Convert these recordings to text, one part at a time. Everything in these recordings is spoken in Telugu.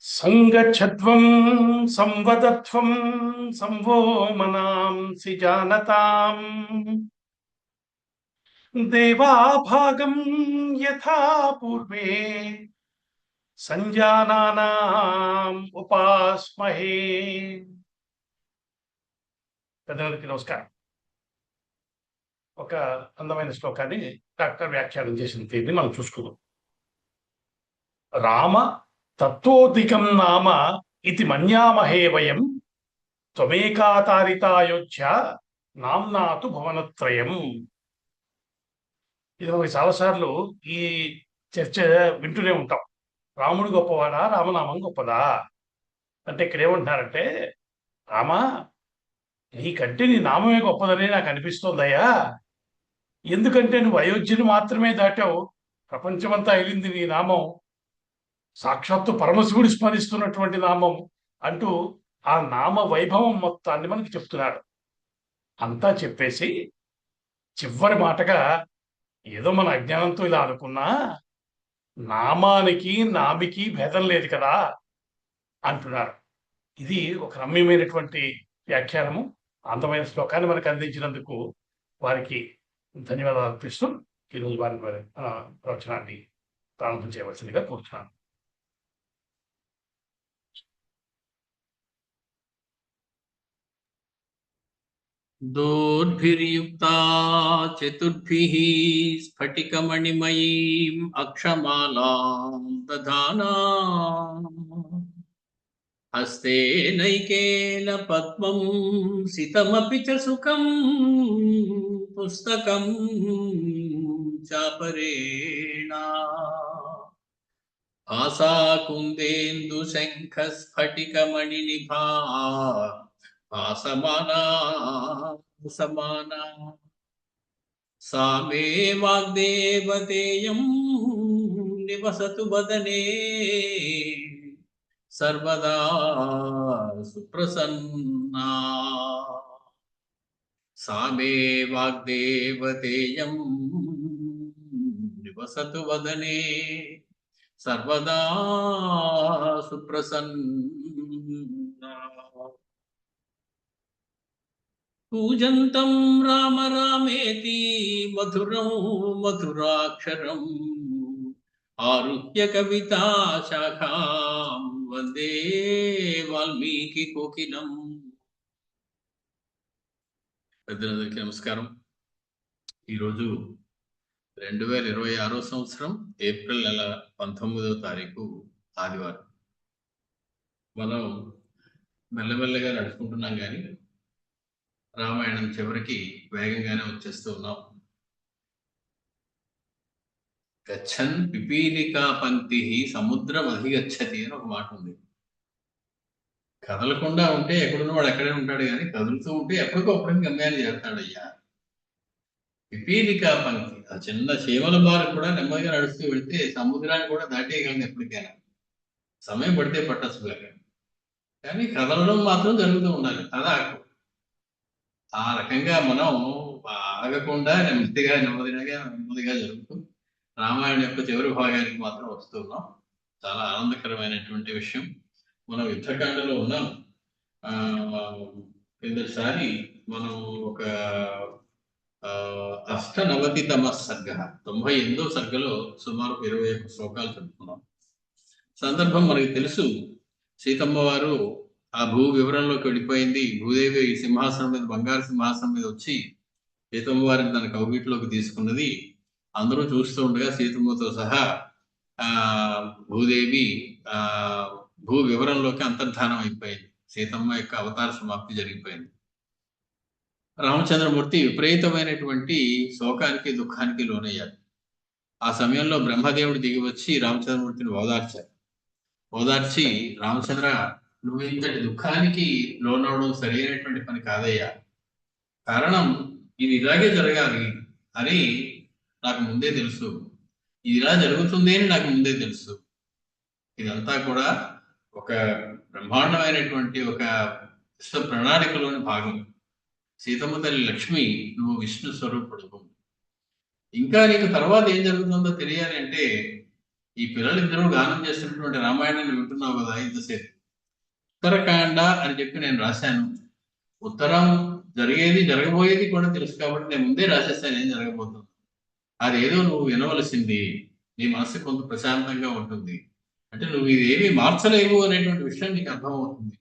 సంగచ్చధ్వం సంవదధ్వం సంవో మనాంసి జానతాం దేవాభాగం యథా పూర్వే సంజానానాం ఉపాస్మహే. పెద్దలకి నమస్కారం. ఒక అందమైన శ్లోకాన్ని డాక్టర్ వ్యాఖ్యానం చేసిన తీరుని మనం చూసుకుందాం. రామ తత్వోధికం నామ ఇది మన్యామహే వయం త్వమేకాతారితాయోధ్య నామ్నాతు భువనత్రయం. ఇది మనకి చాలాసార్లు ఈ చర్చ వింటూనే ఉంటాం. రాముడు గొప్పవాడా, రామనామం గొప్పదా? అంటే ఇక్కడ ఏమంటున్నారంటే, రామా, నీకంటే నీ నామమే గొప్పదని నాకు అనిపిస్తోందయ్యా. ఎందుకంటే నువ్వు అయోధ్యను మాత్రమే దాటావు, ప్రపంచమంతా వెళ్ళింది నీ నామం, సాక్షాత్తు పరమశివుడు స్మరిస్తున్నటువంటి నామం అంటూ ఆ నామ వైభవం మొత్తాన్ని మనకి చెప్తున్నాడు. అంతా చెప్పేసి చివరి మాటగా, ఏదో మన అజ్ఞానంతో ఇలా అనుకున్నా, నామానికి నామికి భేదం లేదు కదా అంటున్నారు. ఇది ఒక రమ్యమైనటువంటి వ్యాఖ్యానము. అందమైన శ్లోకాన్ని మనకు అందించినందుకు వారికి ధన్యవాదాలు అర్పిస్తూ ఈరోజు వారి ప్రవచనాన్ని ప్రారంభం చేయవలసిందిగా కోరుతున్నాను. दोर्भिर्युक्ता चतुर्भिः स्फटिकमणिमयीम् अक्षमालां दधाना हस्तेनैकेन पद्मं सितमपि च सुखं पुस्तकं चापरेण आसाकुन्देन्दुशङ्खस्फटिकमणिनिभा भासमाना समाना सा मे वाग्देवतेयं निवसतु वदने सर्वदा सुप्रसन्ना. सा मे वाग्देवतेयं निवसतु वदने सर्वदा सुप्रसन्ना. पूजन्तं राम रामेति मधुरं मधुराक्षरम् आरुह्य कविता शाखां वन्दे वाल्मीकि कोकिलम्. పెద్దలందరికీ నమస్కారం. ఈరోజు 2026 సంవత్సరం ఏప్రిల్ నెల 19వ తారీఖు ఆదివారం. మనం మెల్లమెల్లగా నడుచుకుంటున్నాం కానీ రామాయణం చివరికి వేగంగానే వచ్చేస్తూ ఉన్నాం. గచ్చన్ పిపీలికా పంక్తి సముద్రం అధిగచ్చతి అని ఒక మాట ఉంది. కదలకుండా ఉంటే ఎక్కడున్నవాడు అక్కడే ఉంటాడు, కానీ కదులుతూ ఉంటే ఎప్పటికప్పుడు గమ్యాన్ని చేస్తాడయ్యా. పిపీలికా పంక్తి, ఆ చిన్న చీమల బారు కూడా నెమ్మదిగా నడుస్తూ వెళ్తే సముద్రాన్ని కూడా దాటేయగలదు ఎప్పటికైనా. సమయం పడితే పట్టచ్చు, కానీ కదలడం మాత్రం జరుగుతూ ఉండాలి. ఆ రకంగా మనం ఆగకుండా నెమ్మదిగా జరుగుతూ రామాయణం యొక్క చివరి భాగానికి మాత్రం వస్తున్నాం. చాలా ఆనందకరమైనటువంటి విషయం. మనం యుద్ధకాండలో ఉన్నాం. కిందసారి మనం ఒక 98వ సర్గ 98వ సర్గలో సుమారు 21 శ్లోకాలు చెప్పుకున్నాం. సందర్భం మనకి తెలుసు. సీతమ్మ వారు ఆ భూ వివరంలోకి వెళ్ళిపోయింది. భూదేవి సింహాసనం మీద, బంగారు సింహాసనం మీద వచ్చి సీతమ్మ వారిని తన కౌగిట్లోకి తీసుకున్నది. అందరూ చూస్తూ ఉండగా సీతమ్మతో సహా భూదేవి భూ వివరంలోకి అంతర్ధానం అయిపోయింది. సీతమ్మ యొక్క అవతార సమాప్తి జరిగిపోయింది. రామచంద్రమూర్తి విపరీతమైనటువంటి శోకానికి, దుఃఖానికి లోనయ్యారు. ఆ సమయంలో బ్రహ్మదేవుడు దిగి వచ్చి రామచంద్రమూర్తిని ఓదార్చి, రామచంద్ర, నువ్వు ఇంతటి దుఃఖానికి లోనవడం సరైనటువంటి పని కాదయ్యా. కారణం ఇది ఇలాగే జరగాలి అని నాకు ముందే తెలుసు. ఇది ఇలా జరుగుతుంది అని నాకు ముందే తెలుసు. ఇదంతా కూడా ఒక బ్రహ్మాండమైనటువంటి ఒక విశ్వ ప్రణాళికలోని భాగం. సీతమ్మ తల్లి లక్ష్మి, నువ్వు విష్ణు స్వరూపుడు. ఇంకా నీకు తర్వాత ఏం జరుగుతుందో తెలియాలి అంటే ఈ పిల్లలిద్దరూ గానం చేస్తున్నటువంటి రామాయణాన్ని వింటున్నావు కదా ఇంతసేపు. ఉత్తరకాండ అని చెప్పి నేను రాశాను. ఉత్తరం జరిగేది జరగబోయేది కూడా తెలుసు కాబట్టి నేను ముందే రాసేస్తాను ఏం జరగబోతుంది. అదేదో నువ్వు వినవలసింది, నీ మనసు కొంత ప్రశాంతంగా ఉంటుంది. అంటే నువ్వు ఇదేమీ మార్చలేవు అనేటువంటి విషయం నీకు అర్థమవుతుంది.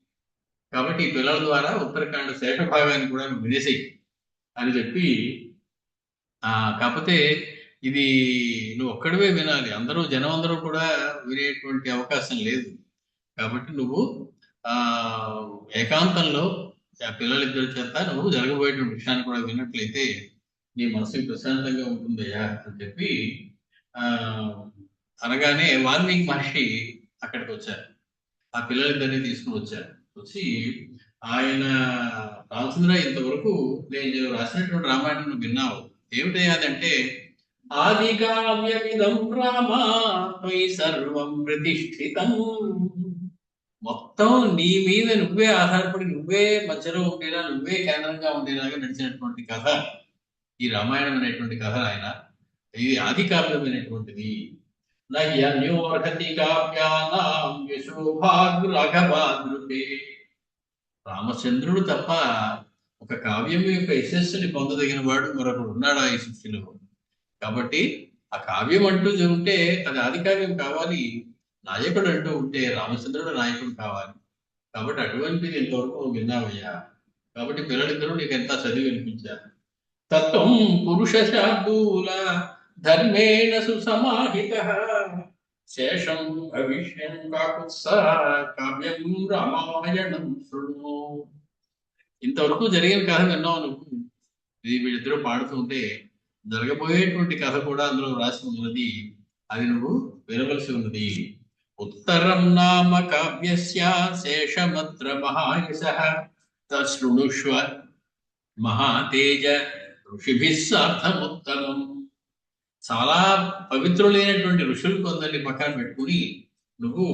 కాబట్టి ఈ పిల్లల ద్వారా ఉత్తరాఖండ్ శేష భాగాన్ని కూడా నువ్వు వినేసేయి అని చెప్పి, కాకపోతే ఇది నువ్వు ఒక్కడివే వినాలి, జనం అందరూ కూడా వినేటువంటి అవకాశం లేదు. కాబట్టి నువ్వు ఆ ఏకాంతంలో పిల్లలిద్దరి చేత నువ్వు జరగబోయేటువంటి విషయాన్ని కూడా విన్నట్లయితే నీ మనసు ప్రశాంతంగా ఉంటుందయ్యా అని చెప్పి అనగానే వాల్మీకి మహర్షి అక్కడికి వచ్చారు. ఆ పిల్లలిద్దరిని తీసుకుని వచ్చారు. వచ్చి ఆయన, రామచంద్ర ఇంతవరకు నేను రాసినటువంటి రామాయణం విన్నావు, ఏమిటయ్యాదంటే ఆది కావ్యమిదం రామా త్వయి సర్వం ప్రతిష్ఠితం. మొత్తం నీ మీద నువ్వే ఆధారపడి, నువ్వే మధ్యలో ఉండేలా, నువ్వే కేంద్రంగా ఉండేలాగా నడిచినటువంటి కథ ఈ రామాయణం అనేటువంటి కథ. ఆయన ఇది ఆది కావ్యమైనటువంటిది. నన్యోర్హతి కావ్యానాం యశోభాగ్రఘవాదృతే. రామచంద్రుడు తప్ప ఒక కావ్యం యొక్క యశస్సుని పొందదగిన వాడు మరొకడు ఉన్నాడా ఈ సృష్టిలో? కాబట్టి ఆ కావ్యం అంటూ ఉంటే అది ఆది కావ్యం కావాలి, నాయకుడు అంటూ ఉంటే రామచంద్రుడు నాయకుడు కావాలి. కాబట్టి అటువంటిది ఇంతవరకు విన్నావయ్యా. కాబట్టి పిల్లలిద్దరూ నీకు ఎంత చదివి వినిపించారు. తత్వం పురుష శార్దూల ధర్మేణ సుసమాహిత శేషం భవిష్యం కాకుత్స కావ్యం రామాయణం శృణు. ఇంతవరకు జరిగిన కథ విన్నావు నువ్వు. ఇది వీళ్ళిద్దరూ పాడుతుంటే జరగబోయేటువంటి కథ కూడా అందులో రాసి ఉన్నది, అది నువ్వు వినవలసి ఉన్నది. ఉత్తరం నామ కావ్యస్య శేషమత్ర మహాయశః తశృణుష్వ మహాతేజ ఋషిభిः సార్థముత్తమం. చాలా పవిత్రులైనటువంటి ఋషులు కొందరిని పక్కన పెట్టుకుని నువ్వు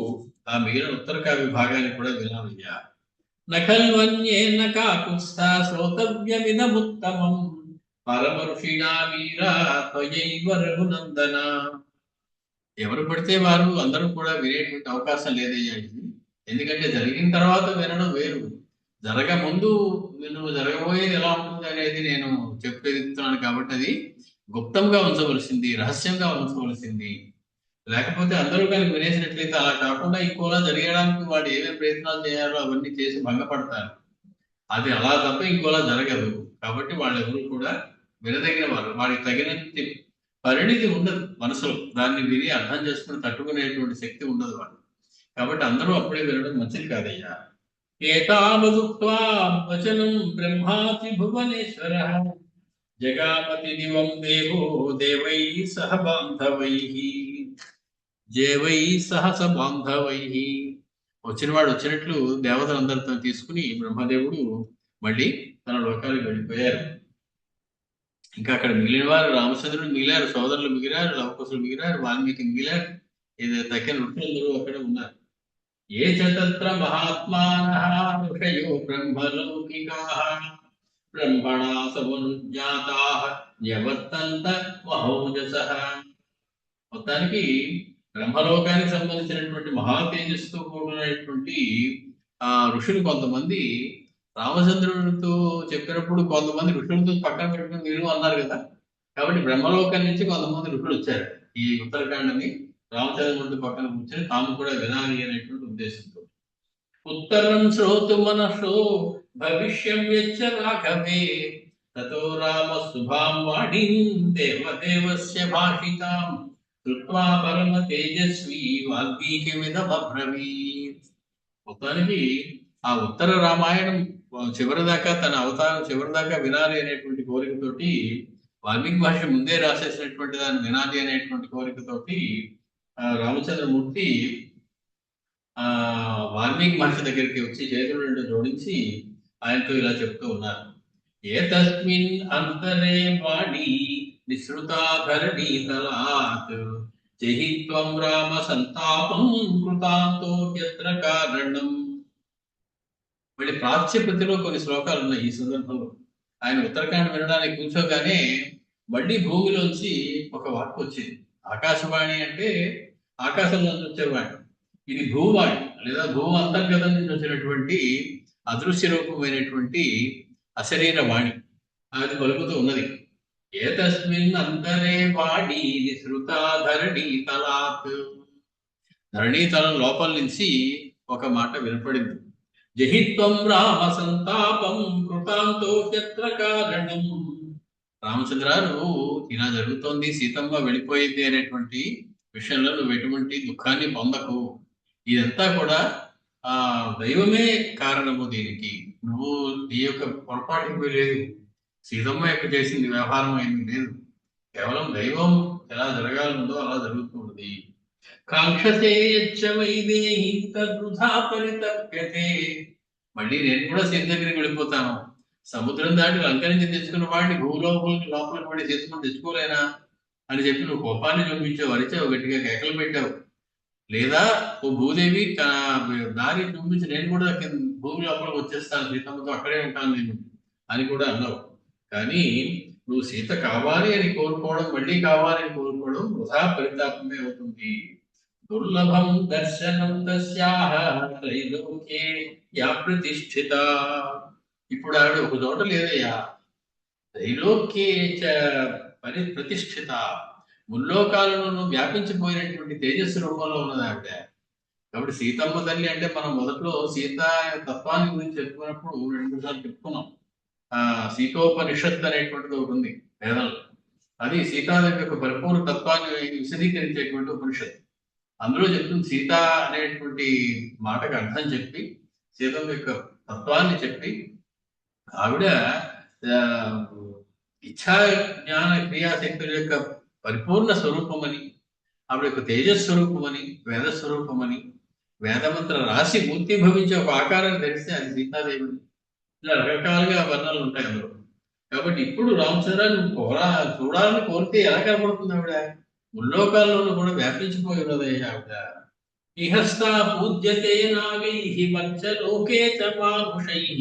ఆ మిగిలిన ఉత్తర కావ్య భాగాన్ని కూడా వినాలయ్యా. నఖల్వన్యేన కాకుత్స్థా శ్రోతవ్యమిదముత్తమం పరమ ఋషిణా వీరా త్వయైవ రఘునందన. ఎవరు పడితే వారు అందరూ కూడా వినేటువంటి అవకాశం లేదయ్యా ఇది. ఎందుకంటే జరిగిన తర్వాత వినడం వేరు, ముందు నువ్వు జరగబోయేది ఎలా ఉంటుంది అనేది నేను చెప్పేస్తున్నాను. కాబట్టి అది గుప్తంగా ఉంచవలసింది, రహస్యంగా ఉంచవలసింది. లేకపోతే అందరూ కనుక వినేసినట్లయితే అలా కాకుండా ఇంకోలా జరగడానికి వాడు ఏమేమి ప్రయత్నాలు చేయాలో అవన్నీ చేసి భంగపడతారు. అది అలా తప్ప ఇంకోలా జరగదు. కాబట్టి వాళ్ళెవరూ కూడా వినదగిన వారు, వాడికి తగినంత పరిణితి ఉండదు మనసులో, దాన్ని విని అర్థం చేసుకుని తట్టుకునేటువంటి శక్తి ఉండదు వాడు. కాబట్టి అందరూ అప్పుడే వినడం మంచిది కాదయ్యా. ఏతావదుక్త్వా వచనం బ్రహ్మాతి భువనేశ్వరః జగామతి దివం దేవో దేవైః సహ బాంధవైః బాంధవైః. వచ్చినవాడు వచ్చినట్లు దేవతలందరితో తీసుకుని బ్రహ్మదేవుడు మళ్ళీ తన లోకాలకు వెళ్ళిపోయారు. ఇంకా అక్కడ మిగిలిన వారు రామచంద్రుడు మిగిలారు, సోదరులు మిగిలారు, లవకుశులు మిగిలారు, వాల్మీకి మిగిలారు, ఇది తక్కిన ఋషులందరూ అక్కడ ఉన్నారు. ఏ చత్ర మహాత్మానః ఋషయో బ్రహ్మలౌకికాః బ్రహ్మణా సమనుజ్ఞాతాః న్యవర్తంత మహౌజసః. మొత్తానికి బ్రహ్మలోకానికి సంబంధించినటువంటి మహా తేజస్సుతో కూడినటువంటి ఆ ఋషులు కొంతమంది రామచంద్రుడితో చెప్పినప్పుడు కొంతమంది ఋషులతో పక్కన పెట్టుకుని విను అన్నారు కదా. కాబట్టి బ్రహ్మలోకం నుంచి కొంతమంది ఋషులు వచ్చారు ఈ ఉత్తరాఖండ్ని రామచంద్రుడి పక్కన కూర్చొని తాము కూడా వినాలి అనేటువంటి ఉద్దేశంతో. ఉత్తరం శ్రోతు మనసో భవిష్యం యచ్చ రాఘవే తతో రామ శుభాం వాణీం దేవదేవస్య భాషితాం కృత్వా పరమ తేజస్వి వాల్మీకిమిదమబ్రవీత్. మొత్తానికి ఆ ఉత్తర రామాయణం చివరిదాకా, తన అవతారం చివరిదాకా వినాలి అనేటువంటి కోరికతోటి, వాల్మీకి భాష ముందే రాసేసినటువంటి దాన్ని వినాలి అనేటువంటి కోరికతోటి రామచంద్రమూర్తి వాల్మీకి మహర్షి దగ్గరికి వచ్చి చేతులు రెండు జోడించి ఆయనతో ఇలా చెప్తూ ఉన్నారు. ఏ తస్మిన్ అంతరే వాణి నిసృతాధరణీ తలాత్ జహిత్వం రామ సంతాపం కృతాంతో యత్ర కారణం. మళ్ళీ ప్రాచ్యపతిలో కొన్ని శ్లోకాలు ఉన్నాయి ఈ సందర్భంలో. ఆయన ఉత్తరాఖండ్ వినడానికి కూర్చోగానే మళ్ళీ భూమిలోంచి ఒక వాక్కు వచ్చింది. ఆకాశవాణి అంటే ఆకాశంలో నుంచి వచ్చే వాణి. ఇది భూవాణి లేదా భూ అంతర్గతం నుంచి వచ్చినటువంటి అదృశ్య రూపమైనటువంటి అశరీర వాణి. అది పలుకుతూ ఉన్నది. ఏతస్మిన్ అంతరే వాణి నిసృతా ధరణి తలాత్. ధరణీతలం లోపల నుంచి ఒక మాట వినపడింది. జహిత్వం రామ సంతాపం కృతాంతో శత్ర కారణం. రామచంద్ర, నువ్వు ఇలా జరుగుతోంది, సీతమ్మ వెళ్ళిపోయింది అనేటువంటి విషయంలో నువ్వు ఎటువంటి దుఃఖాన్ని పొందకు. ఇదంతా కూడా ఆ దైవమే కారణము దీనికి. నువ్వు నీ యొక్క పొరపాటుకు లేదు, సీతమ్మ యొక్క చేసింది వ్యవహారం అయింది లేదు. కేవలం దైవం ఎలా జరగాలందో అలా జరుగుతున్నది. కాంక్షసే యచ్చ వైదేహి తద్వృథా పరితప్యతే. మళ్ళీ నేను కూడా సీత దగ్గరికి వెళ్ళిపోతాను. సముద్రం దాటి లంక నుంచి తెచ్చుకున్న వాడిని భూలోపలికి లోపలికి పడి తెచ్చుకుని తెచ్చుకోలేనా అని చెప్పి నువ్వు కోపాన్ని చూపించావు, అరిచావు, గట్టిగా కేకలు పెట్టావు. లేదా ఓ భూదేవి దారి చూపించి నేను కూడా భూమి లోపలికి వచ్చేస్తాను, సీతమ్మతో అక్కడే ఉంటాను నేను అని కూడా అన్నావు. కానీ నువ్వు సీత కావాలి అని కోరుకోవడం, మళ్ళీ కావాలి అని కోరుకోవడం వృధా పరితాపమే అవుతుంది. దుర్లభం దర్శనం తస్యాహ త్రైలోక్యే యా ప్రతిష్ఠిత. ఇప్పుడు ఆవిడ ఒక చోట లేదయ్యా, త్రైలోక్యే ప్రతిష్ఠిత, ముల్లోకాలను వ్యాపించిపోయినటువంటి తేజస్సు రూపంలో ఉన్నది ఆవిడ. కాబట్టి సీతమ్మ తల్లి అంటే మనం మొదట్లో సీత తత్వాన్ని గురించి చెప్పుకున్నప్పుడు 2 సార్లు చెప్పుకున్నాం. సీతోపనిషత్ అనేటువంటిది ఒకటి ఉంది వేదంలో. అది సీతాదేవి యొక్క పరిపూర్ణ తత్వాన్ని విశదీకరించేటువంటి ఉపనిషత్తు. అందులో చెప్తుంది, సీత అనేటువంటి మాటకు అర్థం చెప్పి సీతమ్మ యొక్క తత్వాన్ని చెప్పి ఆవిడ ఇచ్ఛా జ్ఞాన క్రియాశక్తుల యొక్క పరిపూర్ణ స్వరూపమని, ఆవిడ యొక్క తేజస్వరూపమని, వేద స్వరూపమని, వేదమంత్ర రాశి మూర్తిభవించే ఒక ఆకారాన్ని తెలిస్తే అది సీతాదేవిని. ఇలా రకరకాలుగా వర్ణాలు ఉంటాయి అందులో. కాబట్టి ఇప్పుడు రామచంద్ర నువ్వు చూడాలని కోరితే ఎలా కనపడుతుంది ఆవిడ? ముల్లోకాల్లోనూ కూడా వ్యాపించిపోయి ఉన్నదే ఆవిడ. ఇహస్థా పూజ్యతే నాగైః మధ్యలోకే చ మానుషైః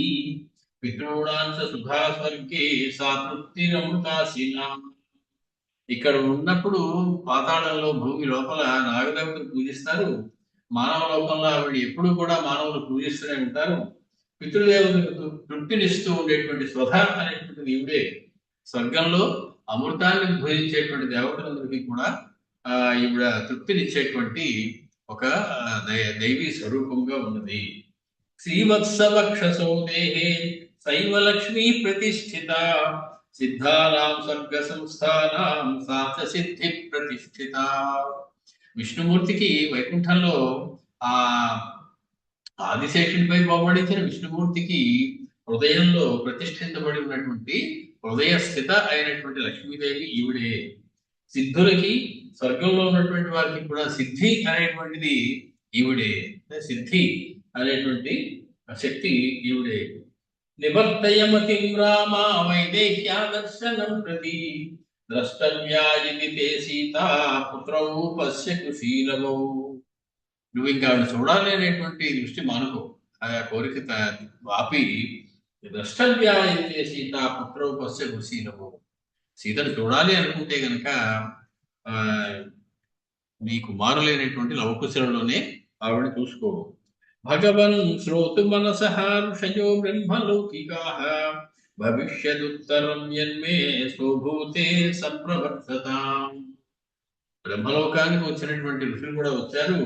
పితॄణాంచ సుధా స్వర్గే సా తృప్తిరమృతాశీనా. ఇక్కడ ఉన్నప్పుడు పాతాళంలో భూమి లోపల నాగదేవతను పూజిస్తారు. మానవ లోకంలో ఆవిడ ఎప్పుడు కూడా మానవులు పూజిస్తూనే ఉంటారు. పితృదేవతలకు తృప్తినిస్తూ ఉండేటువంటి స్వధ అనేటువంటిది ఈవిడే. స్వర్గంలో అమృతాన్ని భుజించేటువంటి దేవతలందరికీ కూడా ఈవిడ తృప్తినిచ్చేటువంటి ఒక దైవీ స్వరూపంగా ఉన్నది. శ్రీవత్సవక్షసో దేహే శైవ లక్ష్మీ ప్రతిష్ఠిత సిద్ధానాం స్వర్గ సంస్థానాం సాచ సిద్ధి ప్రతిష్ఠిత. విష్ణుమూర్తికి వైకుంఠంలో ఆ ఆదిశేషునిపై బొమ్మడించిన విష్ణుమూర్తికి హృదయంలో ప్రతిష్ఠించబడి ఉన్నటువంటి హృదయ స్థిత అయినటువంటి లక్ష్మీదేవి ఈవిడే. సిద్ధులకి స్వర్గంలో ఉన్నటువంటి వారికి కూడా సిద్ధి అనేటువంటిది ఈవిడే. సిద్ధి అనేటువంటి శక్తి ఈవిడే. నివర్తయమతిం రామ వైదేహ్యా దర్శనం ప్రతి ద్రష్టవ్యాయితి తే సీత పుత్రౌ పశ్య కుశీలమౌ. నువ్వు ఇంకా ఆవిడ చూడాలి అనేటువంటి దృష్టి మానుకో, ఆ కోరిక ఆపి ద్రష్టవ్యాయితే సీత పుత్రౌ పశ్య కుశీలమౌ. సీతను చూడాలి అనుకుంటే గనక నీ కుమారులైనటువంటి లవకుశలలోనే ఆవిడ చూసుకో. భగవన్ శ్రోతు మనసః ఋషయో బ్రహ్మలౌకికాః భవిష్యదుత్తరం యన్మే స్వభూతే సంప్రవర్తతాం. బ్రహ్మలోకానికి వచ్చినటువంటి ఋషులు కూడా వచ్చారు.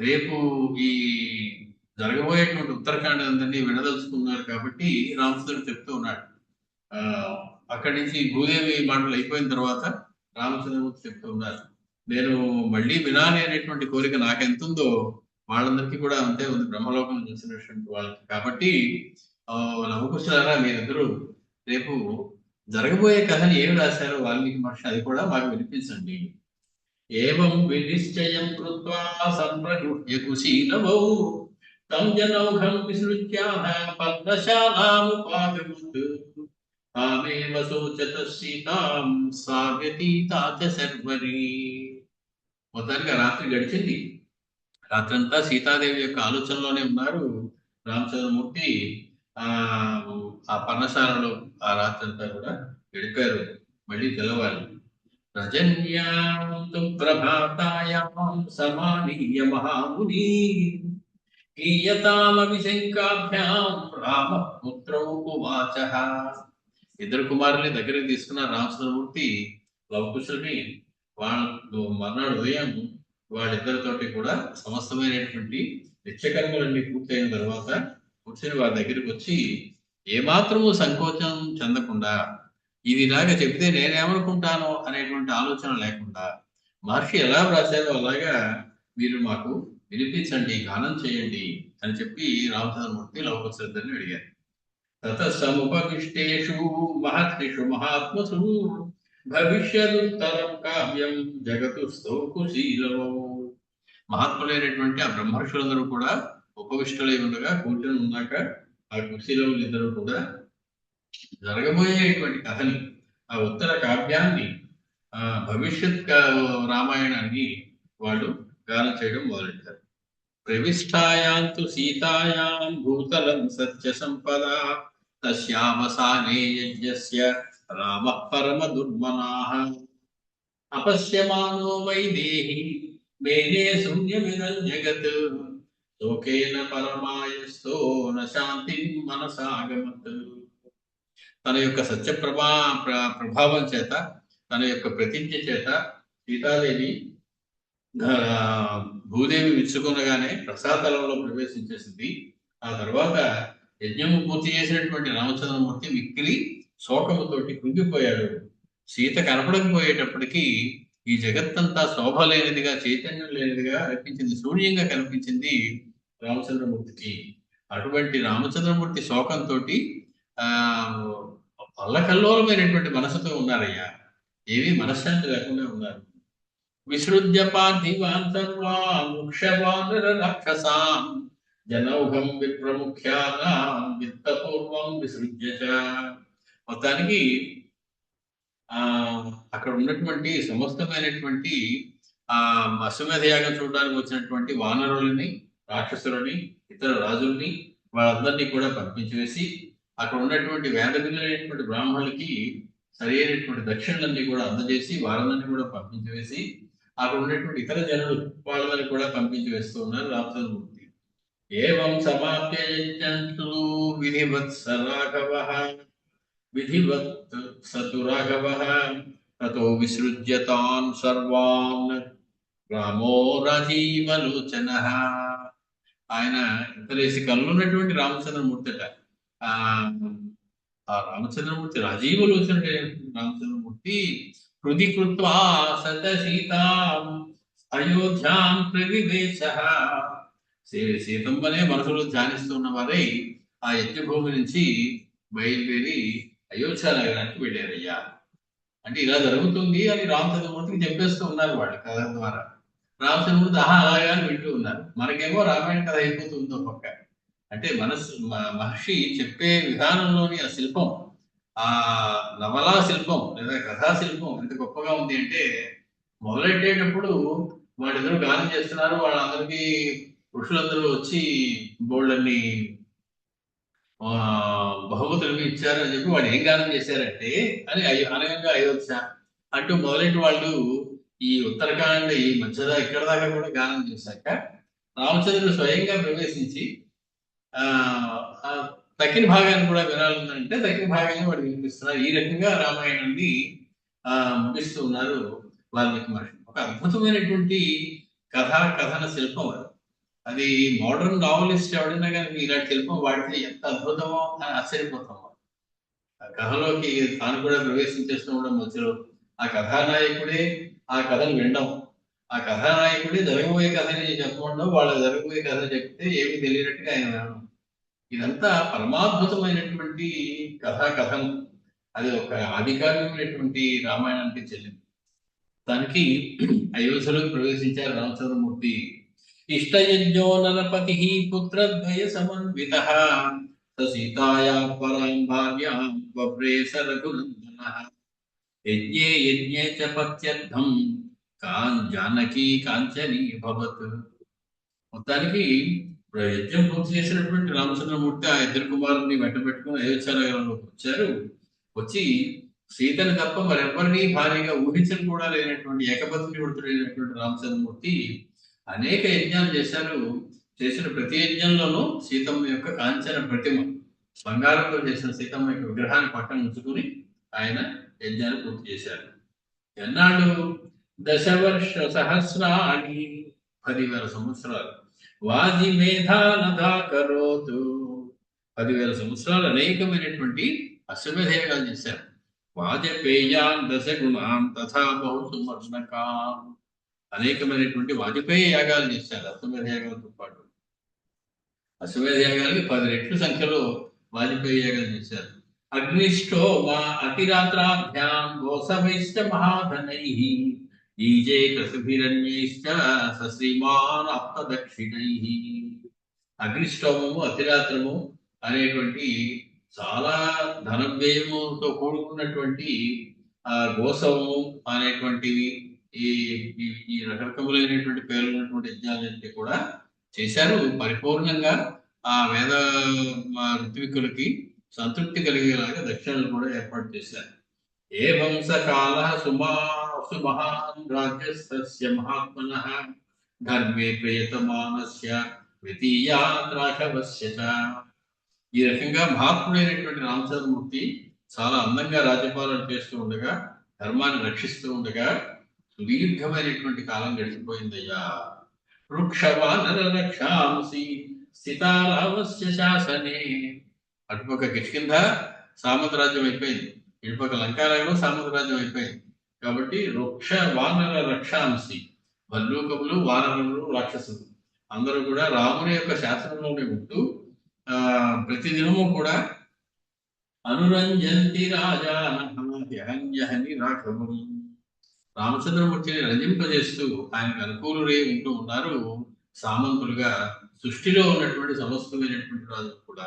రేపు ఈ జరగబోయేటువంటి ఉత్తరాఖండ అందరినీ విడదలుచుకున్నారు కాబట్టి రామచంద్రుడు చెప్తూ ఉన్నాడు. అక్కడి నుంచి భూదేవి మాటలు అయిపోయిన తర్వాత రామచంద్రమూర్తి చెప్తూ ఉన్నారు, నేను మళ్ళీ వినాలి అనేటువంటి కోరిక నాకెంతుందో వాళ్ళందరికీ కూడా అంతే ఉంది, బ్రహ్మలోకం చూసినటువంటి వాళ్ళకి. కాబట్టి లవకుశలారా, మీరిద్దరూ రేపు జరగబోయే కథని ఏమి రాశారో వాల్మీకి మహర్షి అది కూడా మాకు వినిపించండి. ఏవం వినిశ్చయం కృత్వా సంప్రగృహ్య కుశీలవౌ తం జనౌఘం విసృజ్యాః పద్మశాలాముపాగమత్ తామేవ శోచత సీతాం సా వ్యతీతా చ శర్వరీ. మొత్తానికి రాత్రి గడిచింది. రాత్రంతా సీతాదేవి యొక్క ఆలోచనలోనే ఉన్నారు రామచంద్రమూర్తి. ఆ పర్ణశాలలో ఆ రాత్రంతా కూడా గడిపారు. మళ్ళీ తెల్లవాలి. రజన్యాం తు ప్రభాతాయాం సమానీయ మహాముని గీయతామవిశంకాభ్యాం రామ పుత్రౌ ఉవాచ. ఇద్దరు కుమారుల్ని దగ్గరికి తీసుకున్న రామచంద్రమూర్తి లవకుశుల్ని వాళ్ళు మర్నాడు ఉదయం వాళ్ళిద్దరితోటి కూడా సమస్తమైనటువంటి నిత్యకర్మలన్నీ పూర్తయిన తర్వాత కూర్చొని వారి దగ్గరికి వచ్చి ఏమాత్రము సంకోచం చెందకుండా ఇది ఇలాగా చెప్తే నేనేమనుకుంటానో అనేటువంటి ఆలోచన లేకుండా మహర్షి ఎలా వ్రాసారో అలాగా మీరు మాకు వినిపించండి, గానం చేయండి అని చెప్పి రామచంద్రమూర్తి లవకుశులిద్దరిని అడిగారు. తత సముపవిష్టేషు మహర్షిషు మహాత్మసు భవిష్యదుత్తరం కావ్యం జగతు స్తోకుశీలవో. మహాత్ములైనటువంటి ఆ బ్రహ్మర్షులందరూ కూడా ఉపవిష్టలై ఉండగా, కూర్చొని ఉన్నాక ఆ కుశీలవులు ఇద్దరు కూడా జరగబోయేటువంటి కథని, ఆ ఉత్తర కావ్యాన్ని, ఆ భవిష్యత్ రామాయణాన్ని వాళ్ళు గానం చేయడం మొదలెట్టారు. ప్రవిష్టాయాంతు సీతాయాం భూతలం సత్య సంపద తస్యావసానే యజ్ఞస్య రామః పరమ దుర్మనాః అపశ్యమానో వైదేహి మేనే శూన్యమిదం జగత్ శోకేన పరమాయస్తో న శాంతి మనసాగమత్. తన యొక్క సత్య ప్రభావం చేత, తన యొక్క ప్రతిజ్ఞ చేత సీతాదేవి భూదేవి విచ్చుకొనగానే ప్రసాదలంలో ప్రవేశించేసింది. ఆ తర్వాత యజ్ఞము పూర్తి చేసినటువంటి రామచంద్రమూర్తి మిక్కిలి శోకముతోటి కుంగిపోయాడు. సీత కనపడకపోయేటప్పటికీ ఈ జగత్తంతా శోభ లేనిదిగా, చైతన్యం లేనిదిగా అనిపించింది, శూన్యంగా కనిపించింది రామచంద్రమూర్తికి. అటువంటి రామచంద్రమూర్తి శోకంతో అల్లకల్లోలమైనటువంటి మనసుతో ఉన్నారయ్యా, ఏమీ మనశ్శాంతి లేకుండా ఉన్నారు. విసృజ్య పార్థివాన్ సర్వాన్ వృక్షవానర రాక్షసాన్ జనౌఘం విప్రముఖ్యానాం విత్తపూర్వం విసృజ్య చ. మొత్తానికి అక్కడ ఉన్నటువంటి సమస్తమైనటువంటి అశ్వమేధ యాగం చూడడానికి వచ్చినటువంటి వానరులని, రాక్షసులని, ఇతర రాజుల్ని, వాళ్ళందరినీ కూడా పంపించి వేసి అక్కడ ఉన్నటువంటి వేదవిధులైనటువంటి బ్రాహ్మణులకి సరి అయినటువంటి దక్షిణలన్నీ కూడా అందజేసి వారందరినీ కూడా పంపించి వేసి అక్కడ ఉన్నటువంటి ఇతర జనులు వాళ్ళని కూడా పంపించి వేస్తూ ఉన్నారు రామచంద్రమూర్తి. ఏవం సమాప్య యజ్ఞంతు విధివత్ సరాఘవః విధివత్ సతు రాఘవః తతో విసృజ్యతాన్ సర్వాన్ రామో రాజీవలోచనః. ఆయన ఇంతలేసి కళ్ళున్నటువంటి రామచంద్రమూర్తిట. ఆ రామచంద్రమూర్తి రాజీవలోచనుడే రామచంద్రమూర్తి. హృది కృత్వా సత సీతాం అయోధ్యాం ప్రవివేశః. సీతమ్మనే మనసులో ధ్యానిస్తున్న వారై ఆ యజ్ఞభూమి నుంచి బయలుదేరి అయోధ్య నగరానికి వెళ్ళారయ్యా. అంటే ఇలా జరుగుతుంది అని రామచంద్రమూర్తికి చెప్పేస్తూ ఉన్నారు వాళ్ళు కథ ద్వారా. రామచంద్రమూర్తి అలాగా అని వింటూ ఉన్నారు. మనకేమో రామాయణ కథ అయిపోతుందో పక్క. అంటే మహర్షి చెప్పే విధానంలోని ఆ శిల్పం, ఆ నవలా శిల్పం లేదా కథా శిల్పం ఎంత గొప్పగా ఉంది అంటే, మొదలెట్టేటప్పుడు వాళ్ళిద్దరూ గానం చేస్తున్నారు. వాళ్ళందరికీ పురుషులందరూ వచ్చి బోళ్ళని బహుమతులు ఇచ్చారు అని చెప్పి వాళ్ళు ఏం గానం చేశారంటే అని అనగంగా అయోధ్య అంటూ మొదలెట్టి వాళ్ళు ఈ ఉత్తరాఖండ్ ఈ మధ్యదా ఇక్కడ దాకా కూడా గానం చేశాక రామచంద్రుడు స్వయంగా ప్రవేశించి తక్కిన భాగాన్ని కూడా వినాలంటే తక్కిన భాగాన్ని వాడు వినిపిస్తున్నారు. ఈ రకంగా రామాయణాన్ని ముగిస్తూ ఉన్నారు వాల్మీకి మహర్షి. ఒక అద్భుతమైనటువంటి కథన శిల్పం అది. మోడర్న్ నావలిస్ట్ ఎవడైనా కానీ ఇలాంటి శిల్పం వాడితే ఎంత అద్భుతమో అని ఆశ్చర్యపోతాము. ఆ కథలోకి తాను కూడా ప్రవేశించేస్తూ ఉండడం, మధ్యలో ఆ కథానాయకుడే ఆ కథను వినడం, ఆ కథానాయకుడే జరగబోయే కథని చెప్పకుండా వాళ్ళ జరగబోయే కథ చెప్తే ఏమి తెలియనట్టుగా ఆయన వినడం. ఇదంతా పరమాద్భుతమైనటువంటి కథనం. అది ఒక ఆధికారికమైనటువంటి రామాయణానికి చెల్లింది. దానికి అయోధ్యలోకి ప్రవేశించారు రామచంద్రమూర్తి. ఇష్టయజ్ఞో నరపతి పుత్రద్వయ సమన్వితః సీతాయా పరాం భార్యాం వవ్రేష రఘునందనః యజ్ఞే యజ్ఞే చ పత్యర్థం జానకీ కాంచనీ భవత్. మొత్తానికి యజ్ఞం పూర్తి చేసినటువంటి రామచంద్రమూర్తి ఆ ఇద్దరు కుమారుని వెంట పెట్టుకుని అయోధ్య నగరంలోకి వచ్చారు. వచ్చి సీతను తప్ప మరెవ్వరినీ భార్యగా ఊహించని కూడా లేనటువంటి ఏకపత్ని వృత్తుడైనటువంటి రామచంద్రమూర్తి అనేక యజ్ఞాలు చేశారు. చేసిన ప్రతి యజ్ఞంలోనూ సీతమ్మ యొక్క కాంచన ప్రతిమ, బంగారంతో చేసిన సీతమ్మ యొక్క విగ్రహాన్ని పక్కన ఉంచుకుని ఆయన యజ్ఞాన్ని పూర్తి చేశారు. ఎన్నాడు? దశవర్ష సహస్రాణి, 10,000 సంవత్సరాలు. వాది మేధానధా కరోతు, 10,000 సంవత్సరాలు అనేకమైనటువంటి అశ్వమేధ యాగాలు చేశారు. వాజపేయాన్ దశగుణాన్ తథా బహుసుమర్ణకాన్, అనేకమైనటువంటి వాజపేయ యాగాలు చేశారు అశ్వమేధ యాగాలతో పాటు. అశ్వమేధ యాగాలకి 10 రెట్లు సంఖ్యలో వాజపేయ యాగాలు చేశారు. అగ్నిష్టో మా అతిరాత్రాభ్యాం గోసవైశ్చ మహాధనై ఈజే కసుభిరణ్యైశ్చ సశ్రీమాన్ అప్తదక్షిణై. అగ్నిష్టోమము, అతిరాత్రము అనేటువంటి చాలా ధనవ్యయముతో కూడుకున్నటువంటి గోసవము అనేటువంటివి, ఈ ఈ రకరకములైనటువంటి పేర్లు ఉన్నటువంటి యజ్ఞాలన్నింటినీ కూడా చేశారు. పరిపూర్ణంగా ఆ వేద ఋత్వికులకి సంతృప్తి కలిగేలాగా దక్షిణలు కూడా ఏర్పాటు చేశారు. ఏ వంశకాల సుమహాన్ రాజ్యస్య మహాత్మనః ధర్మే ప్రియతమానస్య ద్వితీయాత్రాఘవస్య చ. ఈ రకంగా మహాత్ముడైనటువంటి రామచంద్రమూర్తి చాలా అందంగా రాజ్యపాలన చేస్తూ ఉండగా, ధర్మాన్ని రక్షిస్తూ ఉండగా సుదీర్ఘమైనటువంటి కాలం గడిచిపోయిందయ్యా. వృక్షవానర రక్షాంసి స్థితారామస్య శాసనే. అటుపక్క కిష్కింధ సామంతరాజ్యం అయిపోయింది, ఇటుపక్క లంకారాజ్యం సామంతరాజ్యం అయిపోయింది. కాబట్టి వృక్ష వానర రక్షాంసి, భల్లూకములు, వానరులు, రాక్షసులు అందరూ కూడా రాముని యొక్క శాసనంలోనే ఉంటూ ప్రతిదినము కూడా అనురంజంతి రాజాని రాఘవం, రామచంద్రమూర్తిని రంజింపజేస్తూ ఆయనకు అనుకూలులై ఉంటూ ఉన్నారు సామంతులుగా, సృష్టిలో ఉన్నటువంటి సమస్తమైనటువంటి రాజులు కూడా.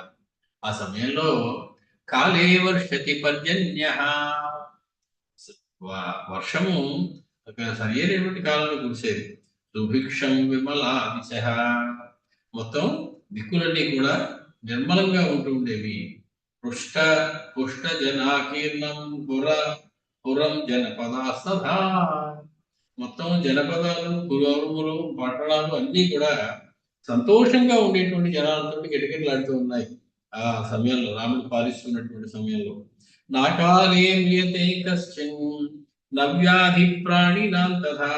ఆ సమయంలో కాలే వర్షతి పర్జన్య, వర్షము సరైనటువంటి కాలంలో కురిసేది. సుభిక్షం విమలాదిశ, మొత్తం దిక్కులన్నీ కూడా నిర్మలంగా ఉంటూ ఉండేవి. పుష్ట జనాకీర్ణం పురం జనపదాస్తథా, మొత్తం జనపదాలు, పురములు, పట్టణాలు అన్నీ కూడా సంతోషంగా ఉండేటువంటి జనాలతో కిటకిటలాడుతూ ఉన్నాయి ఆ సమయంలో, రాముడు పాలిస్తున్నటువంటి సమయంలో. నాకాలే మ్రియతే కశ్చిన్ నవ్యాధి ప్రాణినాం తథా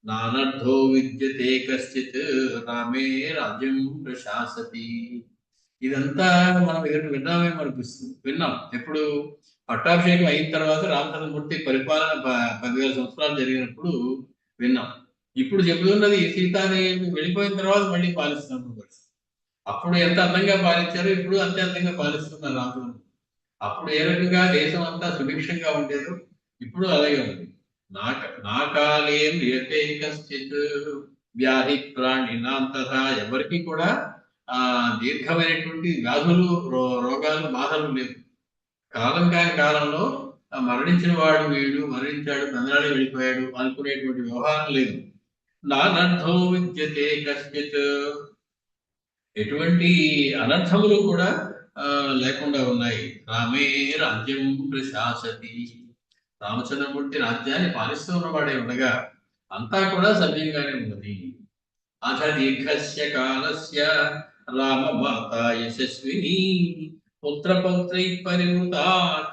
నానర్థో విద్యతే కశ్చిత్ రామే రాజ్యం ప్రశాసతి. ఇదంతా మనం ఎక్కడ విన్నామే అనిపిస్తుంది. విన్నాం ఎప్పుడు? పట్టాభిషేకం అయిన తర్వాత రామచంద్రమూర్తి పరిపాలన 10,000 సంవత్సరాలు జరిగినప్పుడు విన్నాం. ఇప్పుడు చెబుతున్నది సీతాదేవి వెళ్ళిపోయిన తర్వాత మళ్ళీ పాలిస్తున్నప్పుడు. అప్పుడు ఎంత అందంగా పాలించారో ఇప్పుడు అంతే అందంగా పాలిస్తున్నారు రామచంద్రమూర్తి. అప్పుడు ఏ రకంగా దేశం అంతా సుభిక్షంగా ఉండేదో ఇప్పుడు అలాగే ఉంది. నాకాలేం రియతే కశ్చిత్ వ్యాధి ప్రాణినాం తథా, ఎవరికి కూడా దీర్ఘమైనటువంటి వ్యాధులు, రోగాలు, బాధలు లేవు. కాలం కాని కాలంలో మరణించిన వాడు వీడు మరణించాడు, తండ్రాడు వెళ్ళిపోయాడు అనుకునేటువంటి వ్యవహారం లేదు. నానర్థో విద్యతే కశ్చిత్, ఎటువంటి అనర్థములు కూడా లేకుండా ఉన్నాయి. రామే రాజ్యం ప్రశాసతి, రామచంద్రమూర్తి రాజ్యాన్ని పాలిస్తూ ఉన్నవాడే ఉండగా అంతా కూడా సవ్యంగానే ఉన్నది. అథ దీర్ఘస్య కాలస్య రామమాత యశస్విని పుత్రపౌత్రై పరివృతా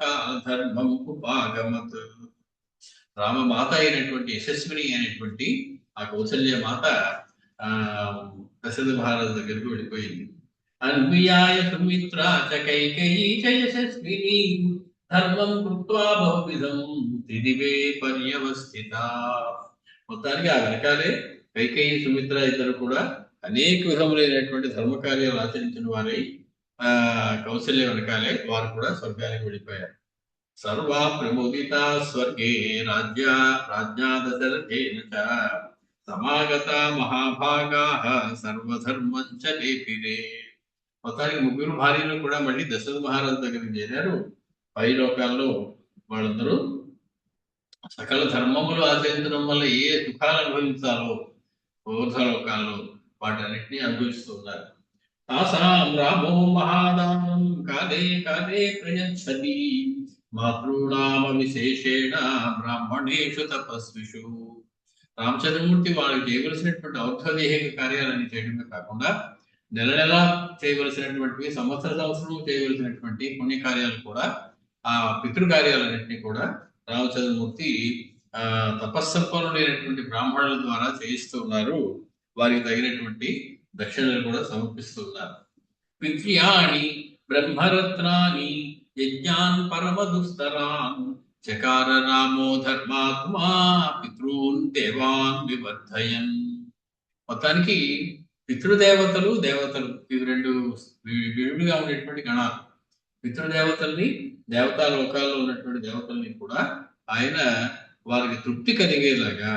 కాలధర్మం ఉపాగమత్. రామమాత అయినటువంటి యశస్విని అయినటువంటి ఆ కౌసల్య మాత దశరథ మహారాజు దగ్గరకు వెళ్ళిపోయింది. అన్వియాయ సుమిత్ర చ కైకేయీ చ యశస్విని ధర్మం కృత్వా బహువిధం త్రిదివే పర్యవస్థిత. మొత్తానికి ఆ వెనకాలే కైకేయీ, సుమిత్ర ఇద్దరు కూడా అనేక విధములైనటువంటి ధర్మకార్యాలు ఆచరించిన వారై కౌశల్య వెనకాలే వారు కూడా స్వర్గానికి వెళ్ళిపోయారు. సర్వా ప్రమోదిత స్వర్గే రాజ్ఞా దశరథేన చ సమాగత మహాభాగా సర్వధర్మంచ లేపిరే. మొత్తానికి ముగ్గురు భార్యలు కూడా మళ్ళీ దశరథ మహారాజు దగ్గరికి చేరారు. పై లోకాల్లో వాళ్ళందరూ సకల ధర్మములు ఆచరించడం వల్ల ఏ సుఖాలు అనుభవించాలో ఊర్ధ్వలోకాల్లో వాటన్నిటినీ అనుభవిస్తున్నారు. తాసాం రామో మహాదానం కాలే కాలే ప్రయచ్చతి మాతృనామ విశేషేణ బ్రాహ్మణేషు తపస్విషు. రామచంద్రమూర్తి వాళ్ళకి చేయవలసినటువంటి ఔద్యోగిక కార్యాలన్నీ చేయడమే కాకుండా నెల నెల చేయవలసినటువంటివి, సంవత్సరం చేయవలసినటువంటి పుణ్యకార్యాలు కూడా, ఆ పితృకార్యాలన్నింటినీ కూడా రామచంద్రమూర్తి తపస్సంపన్నులైనటువంటి బ్రాహ్మణుల ద్వారా చేయిస్తూ ఉన్నారు. వారికి తగినటువంటి దక్షిణలు కూడా సమర్పిస్తూ ఉన్నారు. పిత్ర్యాణి బ్రహ్మరత్నాని యజ్ఞాన్ పరమదుస్తరాన్ చకార రామో ధర్మాత్మా పితృన్ దేవాన్ వివర్ధయన్. మొత్తానికి పితృదేవతలు, దేవతలు, ఇవి రెండు విడిగా ఉండేటువంటి గణాలు. పితృదేవతల్ని, దేవతా లోకాల్లో ఉన్నటువంటి దేవతల్ని కూడా ఆయన వారికి తృప్తి కలిగేలాగా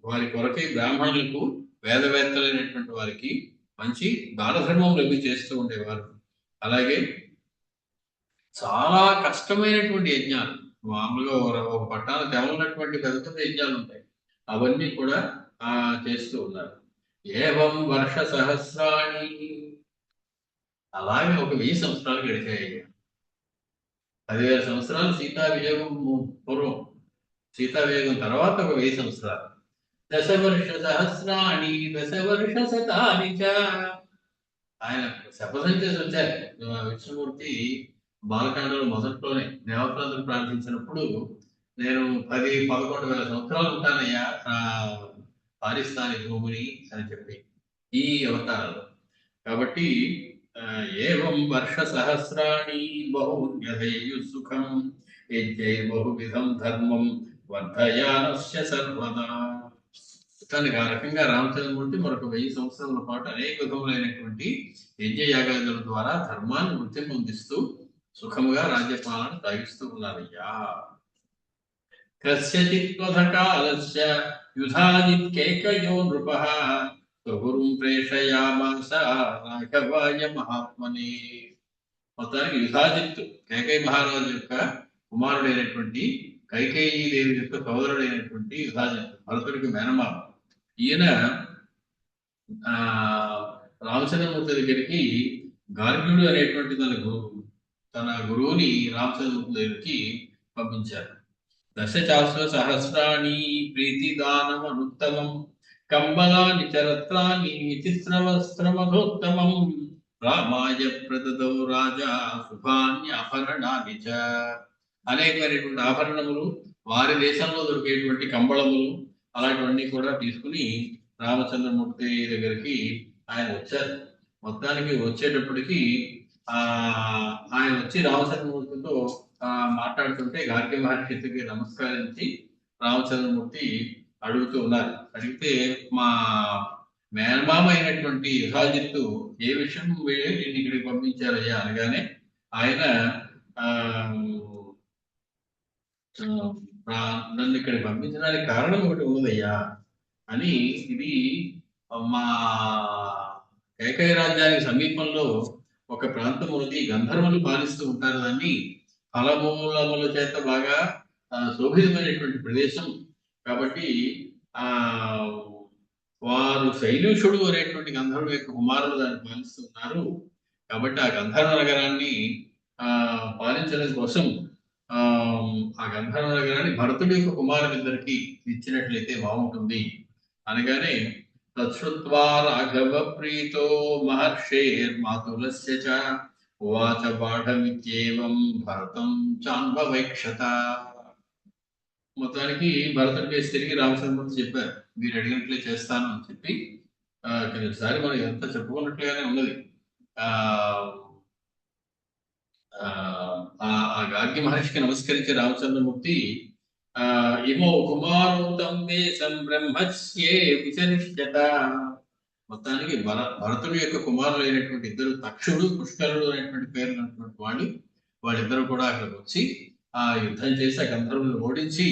వారి కొరకై బ్రాహ్మణులకు, వేదవేత్తలైనటువంటి వారికి మంచి దానధర్మం లభి చేస్తూ ఉండేవారు. అలాగే చాలా కష్టమైనటువంటి యజ్ఞాలు, మామూలుగా ఒక పట్టాన తెవలనటువంటి పెద్ద పెద్ద యజ్ఞాలు ఉంటాయి, అవన్నీ కూడా చేస్తూ ఉన్నారు. ఏవం వర్ష సహస్రాణి, అలాగే ఒక 1000 సంవత్సరాలు గడిచాయి. 10,000 సంవత్సరాలు సీతా వియోగం పూర్వం, సీతా వియోగం తర్వాత ఒక 1000 సంవత్సరాలు. దశవర్ష సహస్రాణి దశవర్ష శతాని చ. ఆయన శపథం వచ్చారు. విష్ణుమూర్తి బాలకాండలో మొదట్లోనే దేవతలందరూ ప్రార్థించినప్పుడు, నేను 10-11 వేల సంవత్సరాలు ఉంటానయ్యా పారిస్తాని భూమిని అని చెప్పి ఈ అవతారంలో. కాబట్టి ఏవం వర్ష సహస్రాణి బహున్యధేయు సుఖం బహువిధం ధర్మం వర్ధయానస్య సర్వదా. తనకి ఆ రకంగా రామచంద్రమూర్తి మరొక 1000 సంవత్సరాల పాటు అనేక విధములైనటువంటి యజ్ఞయాగాదుల ద్వారా ధర్మాన్ని వృద్ధి పొందిస్తూ సుఖముగా రాజ్యపాలన సాగిస్తూ ఉన్నారయ్యా. కస్యచిత్వధకాలస్య యుధాజిత్కేకయో నృపః స్వగురుం ప్రేషయామాస రాఘవాయ మహాత్మనే. మొత్తానికి యుధాజిత్తు కేకయ మహారాజు యొక్క కుమారుడైనటువంటి కైకేయీ దేవి యొక్క సోదరుడైనటువంటి యుధాజిత్తు, భరతుడికి మేనమామ. ఈయన రామచంద్రమూర్తి దగ్గరికి గార్గ్యుడు అనేటువంటి తన గురువుని రామచంద్రమూర్తి దగ్గరికి పంపించారు. దశచాశ్వ సహస్రాణి ప్రీతిదానమనుత్తమం కంబలాని చరత్రాన్ని విచిత్రవస్త్రమధోత్తమం రామాయ ప్రదదౌ రాజా శుభాన్యాభరణాని చ. అనేకమైనటువంటి ఆభరణములు, వారి దేశంలో దొరికేటువంటి కంబళములు, అలాంటివన్నీ కూడా తీసుకుని రామచంద్రమూర్తి దగ్గరికి ఆయన వచ్చారు. మొత్తానికి వచ్చేటప్పటికి ఆయన వచ్చి రామచంద్రమూర్తితో మాట్లాడుతుంటే గార్గ్య మహర్షికి నమస్కరించి రామచంద్రమూర్తి అడుగుతూ ఉన్నారు. అడిగితే మా మేనమామ అయినటువంటి యుధాజిత్తు ఏ విషయం నేను ఇక్కడికి పంపించారయ్యా అనగానే ఆయన నన్ను ఇక్కడ పంపించడానికి కారణం ఒకటి ఉన్నదయ్యా అని. ఇది మా కేకయ రాజ్యానికి సమీపంలో ఒక ప్రాంతం ఉన్నది, గంధర్వులు పాలిస్తూ ఉంటారు. దాన్ని ఫలమూలముల చేత బాగా శోభితమైనటువంటి ప్రదేశం. కాబట్టి వారు శైలుషుడు అనేటువంటి గంధర్వుల యొక్క కుమారులు దాన్ని పాలిస్తున్నారు. కాబట్టి ఆ గంధర్వ నగరాన్ని పాలించడం కోసం ఆ గంధర్వ నగరాన్ని భరతుడి యొక్క కుమారులిద్దరికి ఇచ్చినట్లయితే బాగుంటుంది అనగానే, తత్శ్రుత్వా రాఘవ ప్రీతో మహర్షేర్మాతులస్య చ ఉవాచ బాఢమిత్యేవం భరతం చాన్వవైక్షత. మొత్తానికి భరతుడి కేసు తిరిగి రామచంద్రమూర్తి చెప్పారు, మీరు అడిగినట్లే చేస్తాను అని చెప్పి. ఒకసారి మనం ఎంత చెప్పుకున్నట్లుగానే ఉన్నది. ఆ గార్గ్య మహర్షికి నమస్కరించి రామచంద్రమూర్తి ఇమో కుమారోతం దేశం బ్రహ్మస్యే విచరిష్యత. మొత్తానికి భరతుడి యొక్క కుమారులు అయినటువంటి ఇద్దరు తక్షుడు, పుష్కరుడు అనేటువంటి పేరు ఉన్నటువంటి వాళ్ళిద్దరు కూడా అక్కడికి వచ్చి ఆ యుద్ధం చేసి ఆ గంధర్వులను ఓడించి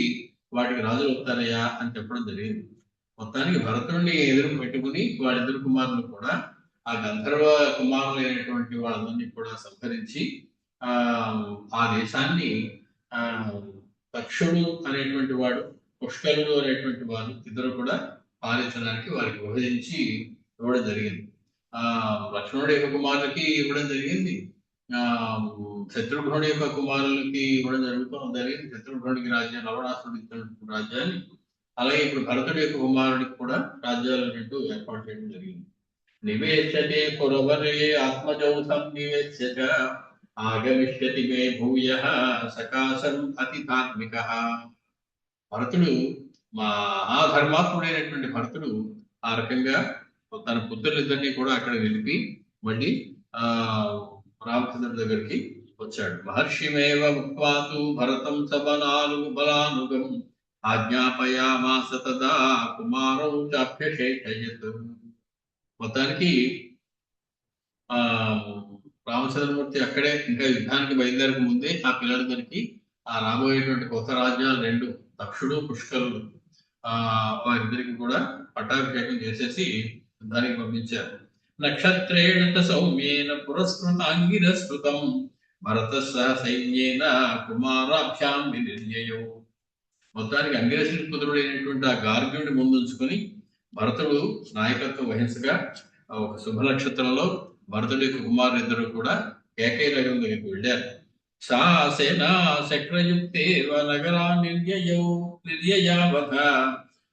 వాటికి రాజులు అవుతారయ్యా అని చెప్పడం జరిగింది. మొత్తానికి భరతుడిని ఎదురు పెట్టుకుని వాళ్ళిద్దరు కుమారులు కూడా ఆ గంధర్వ కుమారులు అయినటువంటి వాళ్ళందరినీ కూడా సంహరించి ఆ దేశాన్ని తక్షుడు అనేటువంటి వాడు, పుష్కరుడు అనేటువంటి వారు ఇద్దరు కూడా పాలించడానికి వారికి విభజించి ఇవ్వడం జరిగింది. లక్ష్మణుడి యొక్క కుమారులకి ఇవ్వడం జరిగింది, ఆ శత్రుఘ్నుడి యొక్క కుమారులకి ఇవ్వడం జరిగింది. శత్రుఘ్నుడికి రాజ్యం, లవణాసురుడికి ఇచ్చినటువంటి రాజ్యాన్ని, అలాగే ఇప్పుడు భరతుడి యొక్క కుమారుడికి కూడా రాజ్యాలు రెండు ఏర్పాటు చేయడం జరిగింది. నివేశ్యతే పురవరే ఆత్మజౌ సన్నివేశ్య చ ఆగమిష్యతి మే భూయ సకాశం అతిధాత్మిక. భరతుడు, మా ధర్మాత్ముడైనటువంటి భరతుడు ఆ రకంగా తన పుత్రులిద్దరినీ కూడా అక్కడ నిలిపి మళ్ళీ ఆ రామచంద్రుడి దగ్గరికి వచ్చాడు. మహర్షిమేవ ముక్వాతు భరతం బలానుగం ఆజ్ఞాపయామాస తదా కుమారౌ చాప్యశేషయత్. మొత్తానికి ఆ రామచంద్రమూర్తి అక్కడే ఇంకా యుద్ధానికి బయలుదేరక ముందే ఆ పిల్లలందరికీ ఆ రాబోయేటువంటి కొత్త రాజ్యాలు రెండు, దక్షుడు పుష్కరుడు, వారిద్దరికి కూడా పట్టాభిషేకం చేసేసి యుద్ధానికి పంపించారు. నక్షత్రేణ సౌమ్యేన పురస్కృతాంగిరస్కృతం భరత సైన్యేన కుమారాభ్యాం వినిర్యయౌ. మొత్తానికి అంగిరసుడి పుత్రుడైనటువంటి ఆ గార్గ్యుడిని ముందుంచుకొని భరతుడు నాయకత్వం వహించగా ఒక శుభ నక్షత్రంలో భరతుడి యొక్క కుమారులిద్దరూ కూడా కేకయ నగరం దగ్గరికి వెళ్ళారు. సా సేనా చక్రయుక్తేవ నగరా నిర్యయావధ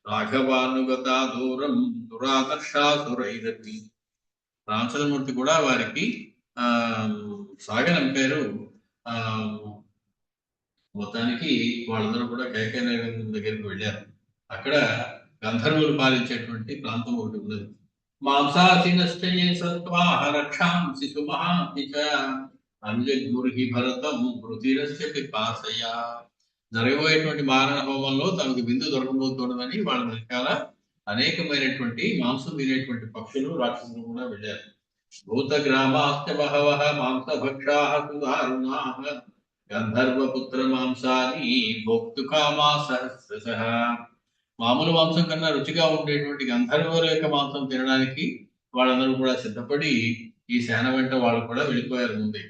రాఘవానుగత దూరం దురాదర్శాసురైరపి. రామచంద్రమూర్తి కూడా వారికి సాగనంపారు. మొత్తానికి వాళ్ళందరూ కూడా కేకయ నగరం దగ్గరికి వెళ్ళారు. అక్కడ గంధర్వులు పాలించేటువంటి ప్రాంతం ఒకటి ఉన్నది. మాంసాసినశ్చయే సత్వాహ రక్షాంసి సుమహాంసి చ అంజగ్ముర్హి భరతం వృతిరస్య పిపాసయ. జరగబోయేటువంటి మారణ హోమంలో తమకు బిందు దొరకబోతున్నదని వాళ్ళ వెనకాల అనేకమైనటువంటి మాంసం తినేటువంటి పక్షులు, రాక్షసులు కూడా వెళ్ళారు. భూతగ్రామాశ్చ బహవః మాంసభక్షాః సుదారుణాః గంధర్వపుత్ర మాంసాని భోక్తుకామా సహస్రశః. మామూలు మాంసం కన్నా రుచిగా ఉండేటువంటి గంధర్వుల యొక్క మాంసం తినడానికి వాళ్ళందరూ కూడా సిద్ధపడి ఈ సేన వెంట వాళ్ళు కూడా వెళ్ళిపోయారు ముందే.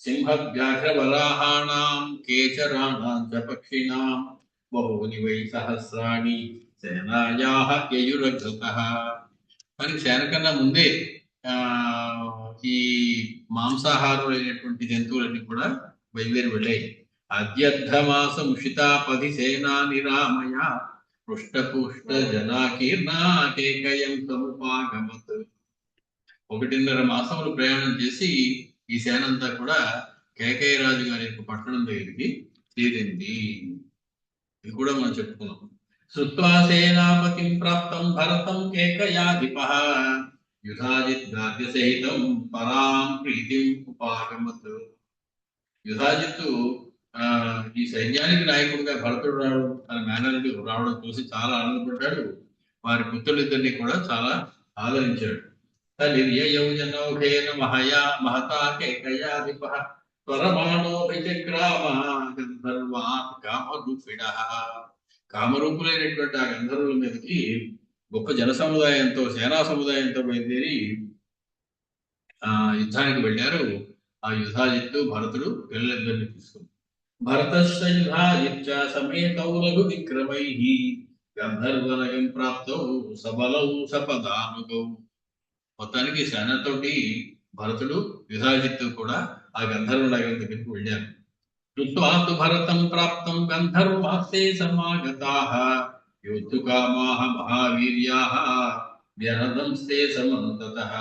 సింహ వ్యాఘ్ర వరాహాణం కేచరాణాం చ పక్షిణాం బహూని వై సహస్రాణి సేనాయాః యయురగ్రతః. కానీ సేన కన్నా ముందే ఈ మాంసాహారులైనటువంటి జంతువులన్నీ కూడా బయలుదేరి వెళ్ళాయి. అద్యర్థమాస ముషితాపధి సేనా నిరామయ పృష్టపుష్ట జనాకీర్ణా కేకయం సముపాగమత్. 1.5 మాసములు ప్రయాణం చేసి ఈ సేనంతా కూడా కేకయ రాజు గారి యొక్క పట్టణం దగ్గరికి చేరింది. ఇది కూడా మనం చెప్పుకున్నాం. శ్రుత్వా సేనాపతిం ప్రాప్తం భరతం కేకయాధిపః యుధాజిత్ గాద్య సహితం పరాం ప్రీతిం ఉపాగమత్. యుధాజిత్తు ఈ సైన్యానికి నాయకుడిగా భరతుడు రావడం, తన మేనల్లుడు రావడం చూసి చాలా ఆనందపడ్డాడు. వారి పుత్రులిద్దరినీ కూడా చాలా ఆదరించాడు. నిర్యయౌజనౌఘేన మహతా కేకయాధిపః త్వరమాణోభిచక్రామ గంధర్వాన్ కామరూపిణః. కామరూపులైనటువంటి ఆ గంధర్వుల మీదకి గొప్ప జన సముదాయంతో, సేనా సముదాయంతో బయలుదేరి యుద్ధానికి వెళ్ళారు. ఆ యుధాజిత్తు భరతుడు పిల్లలిద్దరిని తీసుకుని భరతస్య యుధాజిచ్చ సమేతౌ రఘు విక్రమైః గంధర్వనగం ప్రాప్తౌ సబలౌ సపదానుగౌ. మొత్తానికి సేనతోటి భరతుడు యుధాజిత్తు కూడా ఆ గంధర్వ నగరం దగ్గరికి వెళ్ళారు. రుత్వాతు భరతం ప్రాప్తం గంధర్వాస్తే సమాగతాః యోద్ధుకామాః మహావీర్యాః వ్యరదంస్తే సమంతతః.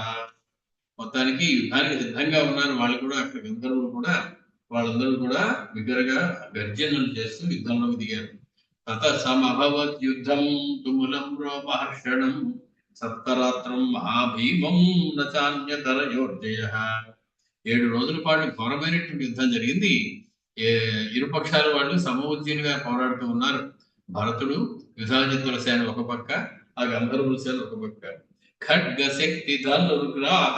మొత్తానికి యుద్ధానికి సిద్ధంగా ఉన్నారు వాళ్ళు కూడా. అక్కడ గంధర్వులు కూడా, వాళ్ళందరూ కూడా బిగ్గరగా గర్జనలు చేస్తూ యుద్ధంలోకి దిగారు. తత సమభవత్ యుద్ధం తుములం రోమహర్షణం సప్తరాత్రం మహాభీమం నచాన్యతరయోర్జయః. 7 రోజుల పాటు ఘోరమైనటువంటి యుద్ధం జరిగింది. ఇరుపక్షాల వాళ్ళు సమఉజ్జీలుగా పోరాడుతూ ఉన్నారు. భరతుడు యుధాజిత్తుల సేన ఒక పక్క, ఆ గంధర్వుల సేన ఒక పక్క. ఖడ్గ శక్తి ధనుర్గ్రాహ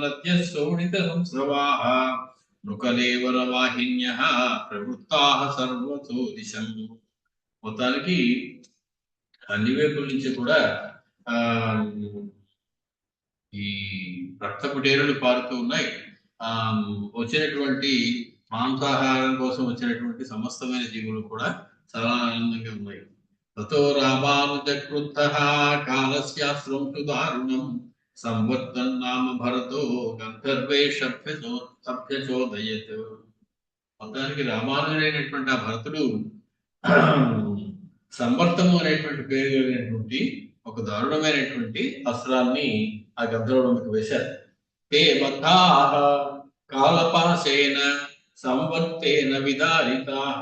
నద్య శోణిత సంస్రవాహ నృకలేవర వాహిన్యః ప్రవృత్తాః సర్వతో దిశం. మొత్తానికి అన్ని వైపుల నుంచి కూడా ఈ రక్తపుటేరులు పారుతూ ఉన్నాయి. వచ్చినటువంటి మాంసాహారం కోసం వచ్చినటువంటి సమస్తమైన జీవులు కూడా చాలా ఆనందంగా ఉన్నాయి. తతో రామానుజ క్రుద్ధః కాలస్యాశ్రం దారుణం సంవర్తం నామ భరతో గంధర్వే సభ్యచోదయత్. మొత్తానికి రామానుజుడైనటువంటి ఆ భరతుడు సంవర్తము అనేటువంటి పేరు కలిగినటువంటి ఒక దారుణమైనటువంటి అస్త్రాన్ని ఆ గంధర్వుడికి వేశారు. తే బద్ధాః కాలపాశేన సంవర్తేన విదారితాః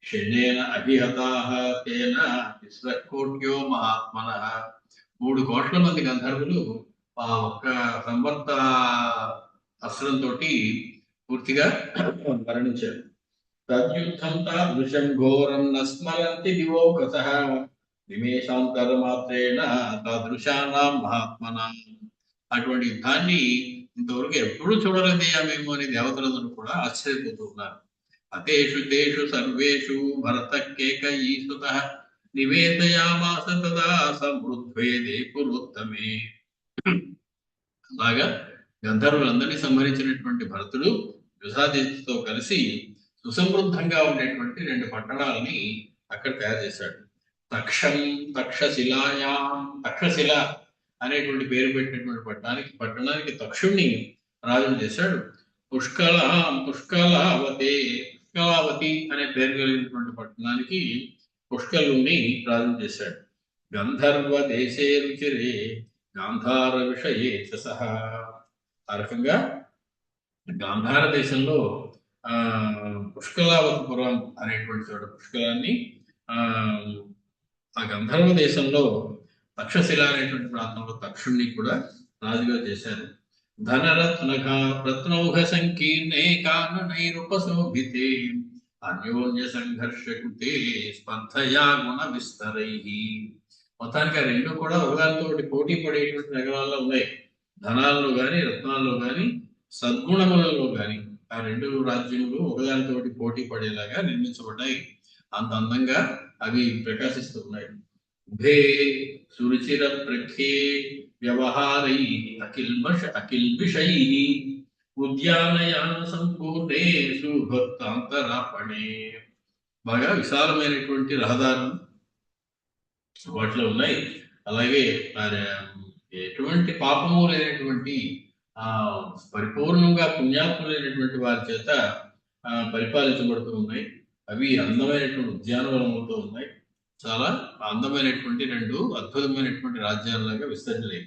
శనేన అభిహతాః తేన విశ్వకోట్యో మహాత్మనః. 3 కోట్ల మంది గంధర్వులు ఆ ఒక్క సంవర్త అస్త్రంతో పూర్తిగా మరణించారు. తద్యుద్ధం తాదృశం ఘోరం న స్మరంతి దివోకసః నిమేషాంతర మాత్రేణ తాదృశానాం మహాత్మనాం. అటువంటి యుద్ధాన్ని ఇంతవరకు ఎప్పుడూ చూడలేదయ్యా మేము అని దేవతలందరూ కూడా ఆశ్చర్యపోతూ ఉన్నారు. అతేషు తేషు సర్వేషు భరతకేకయీసుతః నివేదయామాస తదా సమృద్ధ్వేదే పురోత్తమే. అలాగా గంధర్వులందరినీ సంహరించినటువంటి భరతుడు యుధాదిత్యతో కలిసి సుసమృద్ధంగా ఉండేటువంటి 2 పట్టణాలని అక్కడ తయారు చేశాడు. తక్షశిల అనేటువంటి పేరు పెట్టినటువంటి పట్టణానికి తక్షుణ్ణి రాజును చేశాడు. పుష్కలావతి అనే పేరు కలిగినటువంటి పట్టణానికి పుష్కలుని రాజును చేశాడు. గంధర్వ దేశే రుచిరే గాంధార విషయే సహా. ఆ రకంగా గాంధార దేశంలో పుష్కలావతిపురం అనేటువంటి చోట పుష్కలాన్ని, ఆ గంధర్వ దేశంలో తక్షశిల అనేటువంటి ప్రాంతంలో తక్షుణ్ణి కూడా రాజుగా చేశారు. రత్నౌఘ సంకీర్ణే కాననైరుపశోభితే అన్యోన్య సంఘర్షకుతే స్పర్ధయా గుణ విస్తరై. మొత్తానికి ఆ 2 కూడా ఒకదానితో పోటీ పడేటువంటి నగరాల్లో ఉన్నాయి. ధనాల్లో గాని, రత్నాల్లో గాని, సద్గుణములలో గాని ఆ 2 రాజ్యములు ఒకదానితోటి పోటీ పడేలాగా నిర్మించబడ్డాయి. అంత అందంగా అవి ప్రకాశిస్తూ ఉన్నాయి. ఉభే సురుచిర ప్రఖ్యే వ్యవహారై అకిల్బిషై ఉద్యానయాన సంపూర్ణే సుభక్తాంతరాపణే. బాగా విశాలమైనటువంటి రహదారులు వాటిలో ఉన్నాయి. అలాగే ఎటువంటి పాపము లేనటువంటి పరిపూర్ణంగా పుణ్యాత్ములైనటువంటి వారి చేత పరిపాలించబడుతూ ఉన్నాయి. అవి అందమైనటువంటి ఉద్యానవనములతో ఉన్నాయి. చాలా అందమైనటువంటి 2 అద్భుతమైనటువంటి రాజ్యాలలాగా విస్తరించాయి.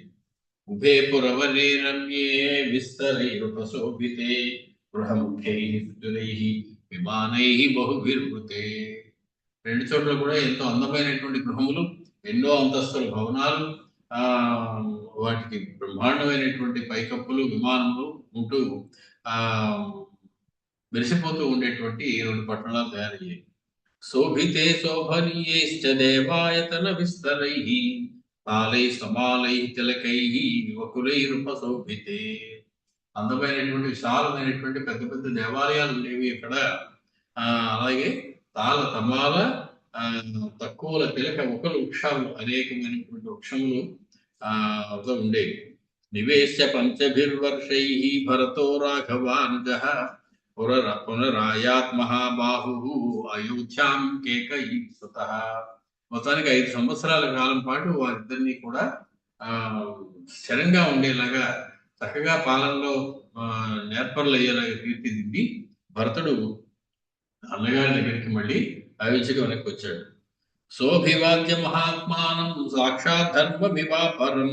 ఉభే పురవరే రమ్యే విస్తరైరుపశోభితే గృహముఖ్యై విమానై బహుభిర్వృతే. 2 చోట్ల కూడా ఎంతో అందమైనటువంటి గృహములు, ఎన్నో అంతస్తుల భవనాలు, వాటికి బ్రహ్మాండమైనటువంటి పైకప్పులు, విమానములు ఉంటూ మెరిసిపోతూ ఉండేటువంటి 2 పట్టణాలు తయారయ్యాయి. శోభితే శోభనీయైశ్చ దేవాయతన విస్తరై తాళై సమాలై తిలకై వకులైరుపశోభితే. అందమైనటువంటి విశాలమైనటువంటి పెద్ద పెద్ద దేవాలయాలు ఉండేవి ఇక్కడ. అలాగే తాళ తమాల తక్కువల తిలక ఒకలు వృక్షాలు, అనేకమైనటువంటి వృక్షములు ఉండేవి. నివేశ్య పంచభిర్వర్షై భరతో రాఘవానుజః పునరాయాత్ మహాబాహు అయోధ్యాం కేకయీసుతః. మొత్తానికి 5 సంవత్సరాల కాలం పాటు వారిద్దరినీ కూడా స్థిరంగా ఉండేలాగా, చక్కగా పాలనలో నేర్పరులు అయ్యేలాగా తీర్చిదిద్ది భరతుడు అన్నగారి దగ్గరికి మళ్ళీ అయోధ్యకు వెనక్కి వచ్చాడు. సోభివాద్య మహాత్మానం సాక్షాత్ ధర్మమివాపరం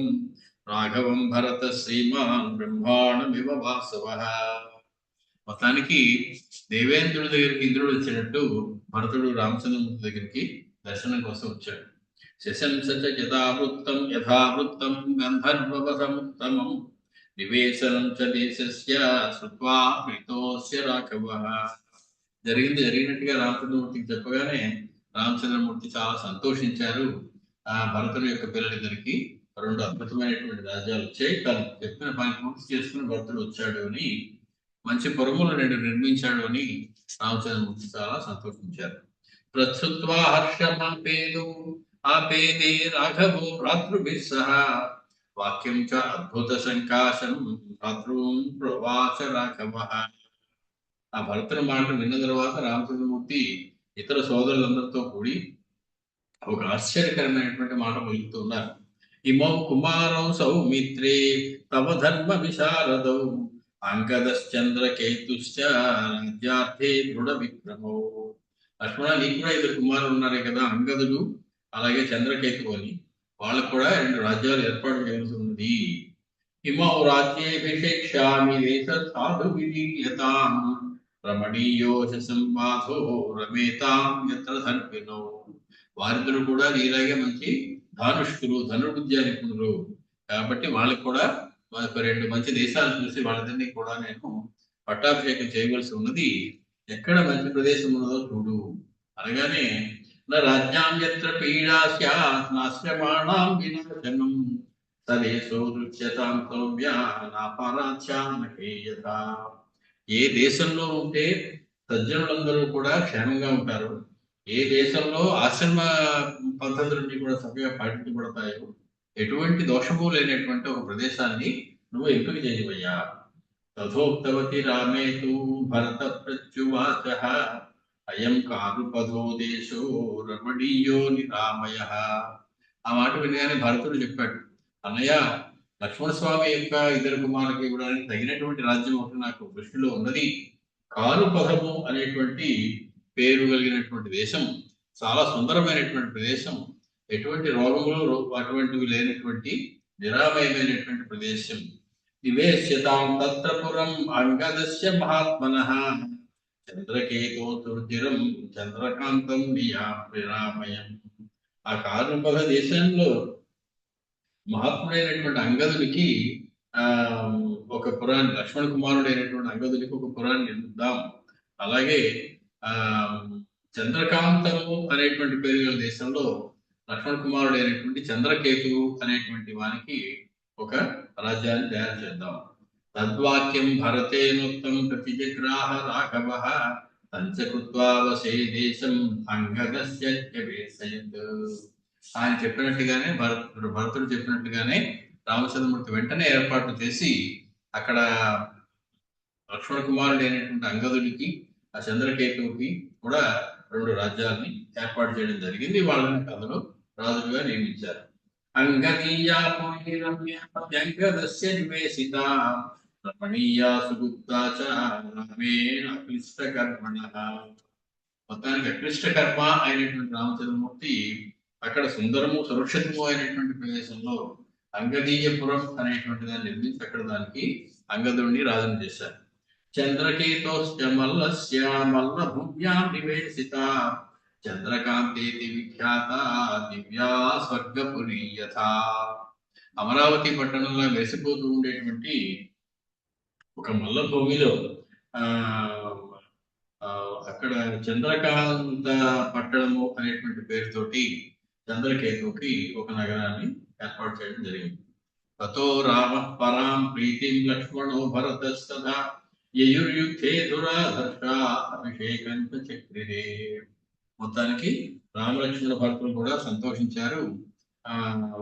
రాఘవం భరత శ్రీమాన్ బ్రహ్మాండమివ వాసవః. మొత్తానికి దేవేంద్రుడి దగ్గరికి ఇంద్రుడు వచ్చినట్టు భరతుడు రామచంద్రమూర్తి దగ్గరికి దర్శనం కోసం వచ్చాడు. శశంస యథావృత్తం గంధర్వవసముత్తమం నివేశనం చ దేశస్య శ్రుత్వా ప్రీతోస్య రాఘవః. జరిగినట్టుగా రామచంద్రమూర్తికి చెప్పగానే రామచంద్రమూర్తి చాలా సంతోషించారు. ఆ భరతుడి యొక్క పిల్లలిద్దరికి 2 అద్భుతమైనటువంటి రాజ్యాలు వచ్చాయి, తను చెప్పిన పని పూర్తి చేసుకుని భరతుడు వచ్చాడు అని, మంచి పురములు 2 నిర్మించాడు అని రామచంద్రమూర్తి చాలా సంతోషించారు. ప్రత్సుత్వా హర్షమాపేదు ఆపేదే రాఘవో భ్రాతృభిః సహ వాక్యం చ అద్భుత సంకాశం భ్రాతృం ప్రవాచ రాఘవః. ఆ భరతుని మాట విన్న తర్వాత రామచంద్రమూర్తి ఇతర సోదరులందరితో కూడి ఒక ఆశ్చర్యకరమైనటువంటి మాట పలుకుతూ ఉన్నారు. ఇమౌ కుమారౌ సౌమిత్రే తవ ధర్మ విశారదౌ అంగదశ్చంద్రకేతుశ్చ రాజ్యార్థే దృఢ విక్రమౌ. లక్ష్మణ, నీకు కూడా ఇద్దరు కుమారులు ఉన్నారే కదా, అంగదుడు అలాగే చంద్రకేతు అని. వాళ్ళకు కూడా 2 రాజ్యాలు ఏర్పాటు చేయాల్సి ఉన్నది. ఇమౌ రాజ్యేభిషేక్ష్యామి దేశ సాధు విలీయతాం రమణీయోచ సంవాదో రమేతాం యత్ర ధర్మినో. వారిద్దరు కూడా నీలాగే మంచి ధానుష్కులు, ధనుర్విద్యా నిపుణులు కాబట్టి వాళ్ళకి కూడా మనకు 2 మంచి దేశాలు చూసి వాళ్ళందరినీ కూడా నేను పట్టాభిషేకం చేయవలసి ఉన్నది. ఎక్కడ మంచి ప్రదేశం ఉన్నదో చూడు అనగానే, నా రాజ్యాం యత్ర పీడా స్యాత్ నాశ్రమాణాం వినాశనం సదేశో దృశ్యతాం సౌమ్యా నాపరాధ్యానకేయత. ఏ దేశంలో ఉంటే సజ్జనులందరూ కూడా క్షేమంగా ఉంటారు, ఏ దేశంలో ఆశ్రమ పద్ధతులన్నీ కూడా చక్కగా పాటించబడతాయో, ఎటువంటి దోషము లేనటువంటి ఒక ప్రదేశాన్ని నువ్వు ఎంపిక చేయవయ్యా. తథోక్తవతి రామేతు భరత ప్రత్యువాచ అయం కారుపదో దేశో రమణీయో నిరామయ. ఆ మాట వినగానే భరతుడు చెప్పాడు, అన్నయ్య, లక్ష్మణస్వామి యొక్క ఇద్దరు కుమారులకు ఇవ్వడానికి తగినటువంటి రాజ్యం ఒకటి నాకు దృష్టిలో ఉన్నది. కారుపదము అనేటువంటి పేరు కలిగినటువంటి దేశం, చాలా సుందరమైనటువంటి ప్రదేశం, ఎటువంటి రోగములు అటువంటివి లేనటువంటి నిరామయమైనటువంటి ప్రదేశం. నివేశ్యతాం తత్ర పురం అంగదస్య మహాత్మనః చంద్రకేతో దుర్జిరం చంద్రకాంతం నిరామయం. ఆ కారుపద దేశంలో మహాత్ముడైనటువంటి అంగదునికి ఒక పురాన్ని, లక్ష్మణ కుమారుడైనటువంటి అంగదునికి ఒక పురాన్ని నిర్మిద్దాం. అలాగే చంద్రకాంతము అనేటువంటి పేరు గల దేశంలో లక్ష్మణ కుమారుడైనటువంటి చంద్రకేతువు అనేటువంటి వానికి ఒక రాజ్యాన్ని తయారు చేద్దాం. తద్వాక్యం భరతేనోక్తం ప్రతిజగ్రాహ రాఘవః పంచకృత్వా వసే దేశం అంగదస్య వేసయత్. ఆయన చెప్పినట్టుగానే భరతుడు చెప్పినట్టుగానే రామచంద్రమూర్తి వెంటనే ఏర్పాట్లు చేసి అక్కడ లక్ష్మణ కుమారుడు అయినటువంటి అంగదుడికి, ఆ చంద్రకేతువుకి కూడా 2 రాజ్యాలని ఏర్పాటు చేయడం జరిగింది. వాళ్ళని కథలో రాజులుగా నియమించారు. అంగదీయా పునీరమ్యంగదస్య నివేశిత రమణీయా సుగుప్తా చ రామేణ అక్లిష్ట కర్మణః. మొత్తానికి అక్లిష్ట కర్మ అయినటువంటి రామచంద్రమూర్తి అక్కడ సుందరము సురక్షితము అయినటువంటి ప్రదేశంలో అంగదీయపురం అనేటువంటి దాన్ని నిర్మించి అక్కడ దానికి అంగదుడిని రాజును చేశారు. చంద్రకేతోశ్చ మల్లస్య మల్ల భూమ్యాం నివేశిత చంద్రకాంతేతి విఖ్యాత దివ్యా స్వర్గపురి యథా. అమరావతి పట్టణంలో మెరిసిపోతూ ఉండేటువంటి ఒక మల్ల భూమిలో అక్కడ చంద్రకాంత పట్టణము అనేటువంటి పేరుతోటి చంద్రకేతువుకి ఒక నగరాన్ని ఏర్పాటు చేయడం జరిగింది. తతో రామ పరాం ప్రీతిం లక్ష్మణో భరతస్తథా యయుర్యుద్ధే దురాధర్ష అభిషేకం చక్రిరే. మొత్తానికి రామలక్ష్మణ భరతులు కూడా సంతోషించారు.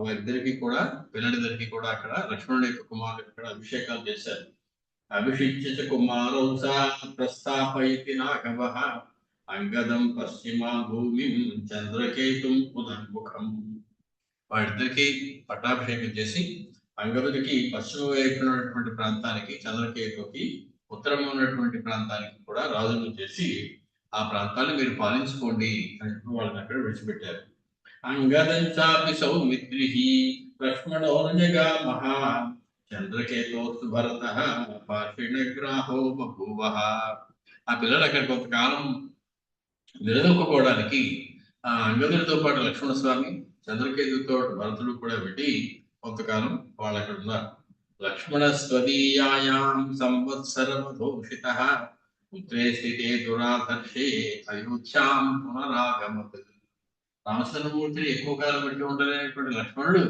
వారిద్దరికి కూడా, పిల్లలిద్దరికి కూడా అక్కడ లక్ష్మణుడి యొక్క కుమారుడు ఇక్కడ అభిషేకాలు చేశారు. అభిషిచ్య కుమారౌ సా ప్రస్థాపయతి రాఘవః అంగదం పశ్చిమా భూమిం చంద్రకేతుం పునర్ముఖం. వారిద్దరికి పట్టాభిషేకం చేసి అంగదుడికి పశ్చిమ వైపు ఉన్నటువంటి ప్రాంతానికి, చంద్రకేతుకి ఉత్తరం ఉన్నటువంటి ప్రాంతానికి కూడా రాజును చేసి ఆ ప్రాంతాన్ని మీరు పాలించుకోండి అని వాళ్ళని అక్కడ విడిచిపెట్టారు. అంగదం చాపి సౌమిత్రి లక్ష్మణోర్జగామః చంద్రకేతోస్తు భరతః పార్షిణగ్రాహో బభూవః. ఆ పిల్లలు అక్కడ కొంతకాలం నిలదొక్కుకోవడానికి ఆ అంగదుడితో పాటు లక్ష్మణస్వామి, చంద్రకేతుతో భరతుడు కూడా వెళ్ళి కొంతకాలం వాళ్ళు అక్కడ ఉన్నారు. లక్ష్మణ స్వదీయాయాం సంవత్సరమధోషితః పుత్రే స్థితే దురాధర్షే అయోధ్యాం పునరాగమత్. రామచంద్రమూర్తిని ఎక్కువ కాలం పెట్టి ఉండలేనటువంటి లక్ష్మణుడు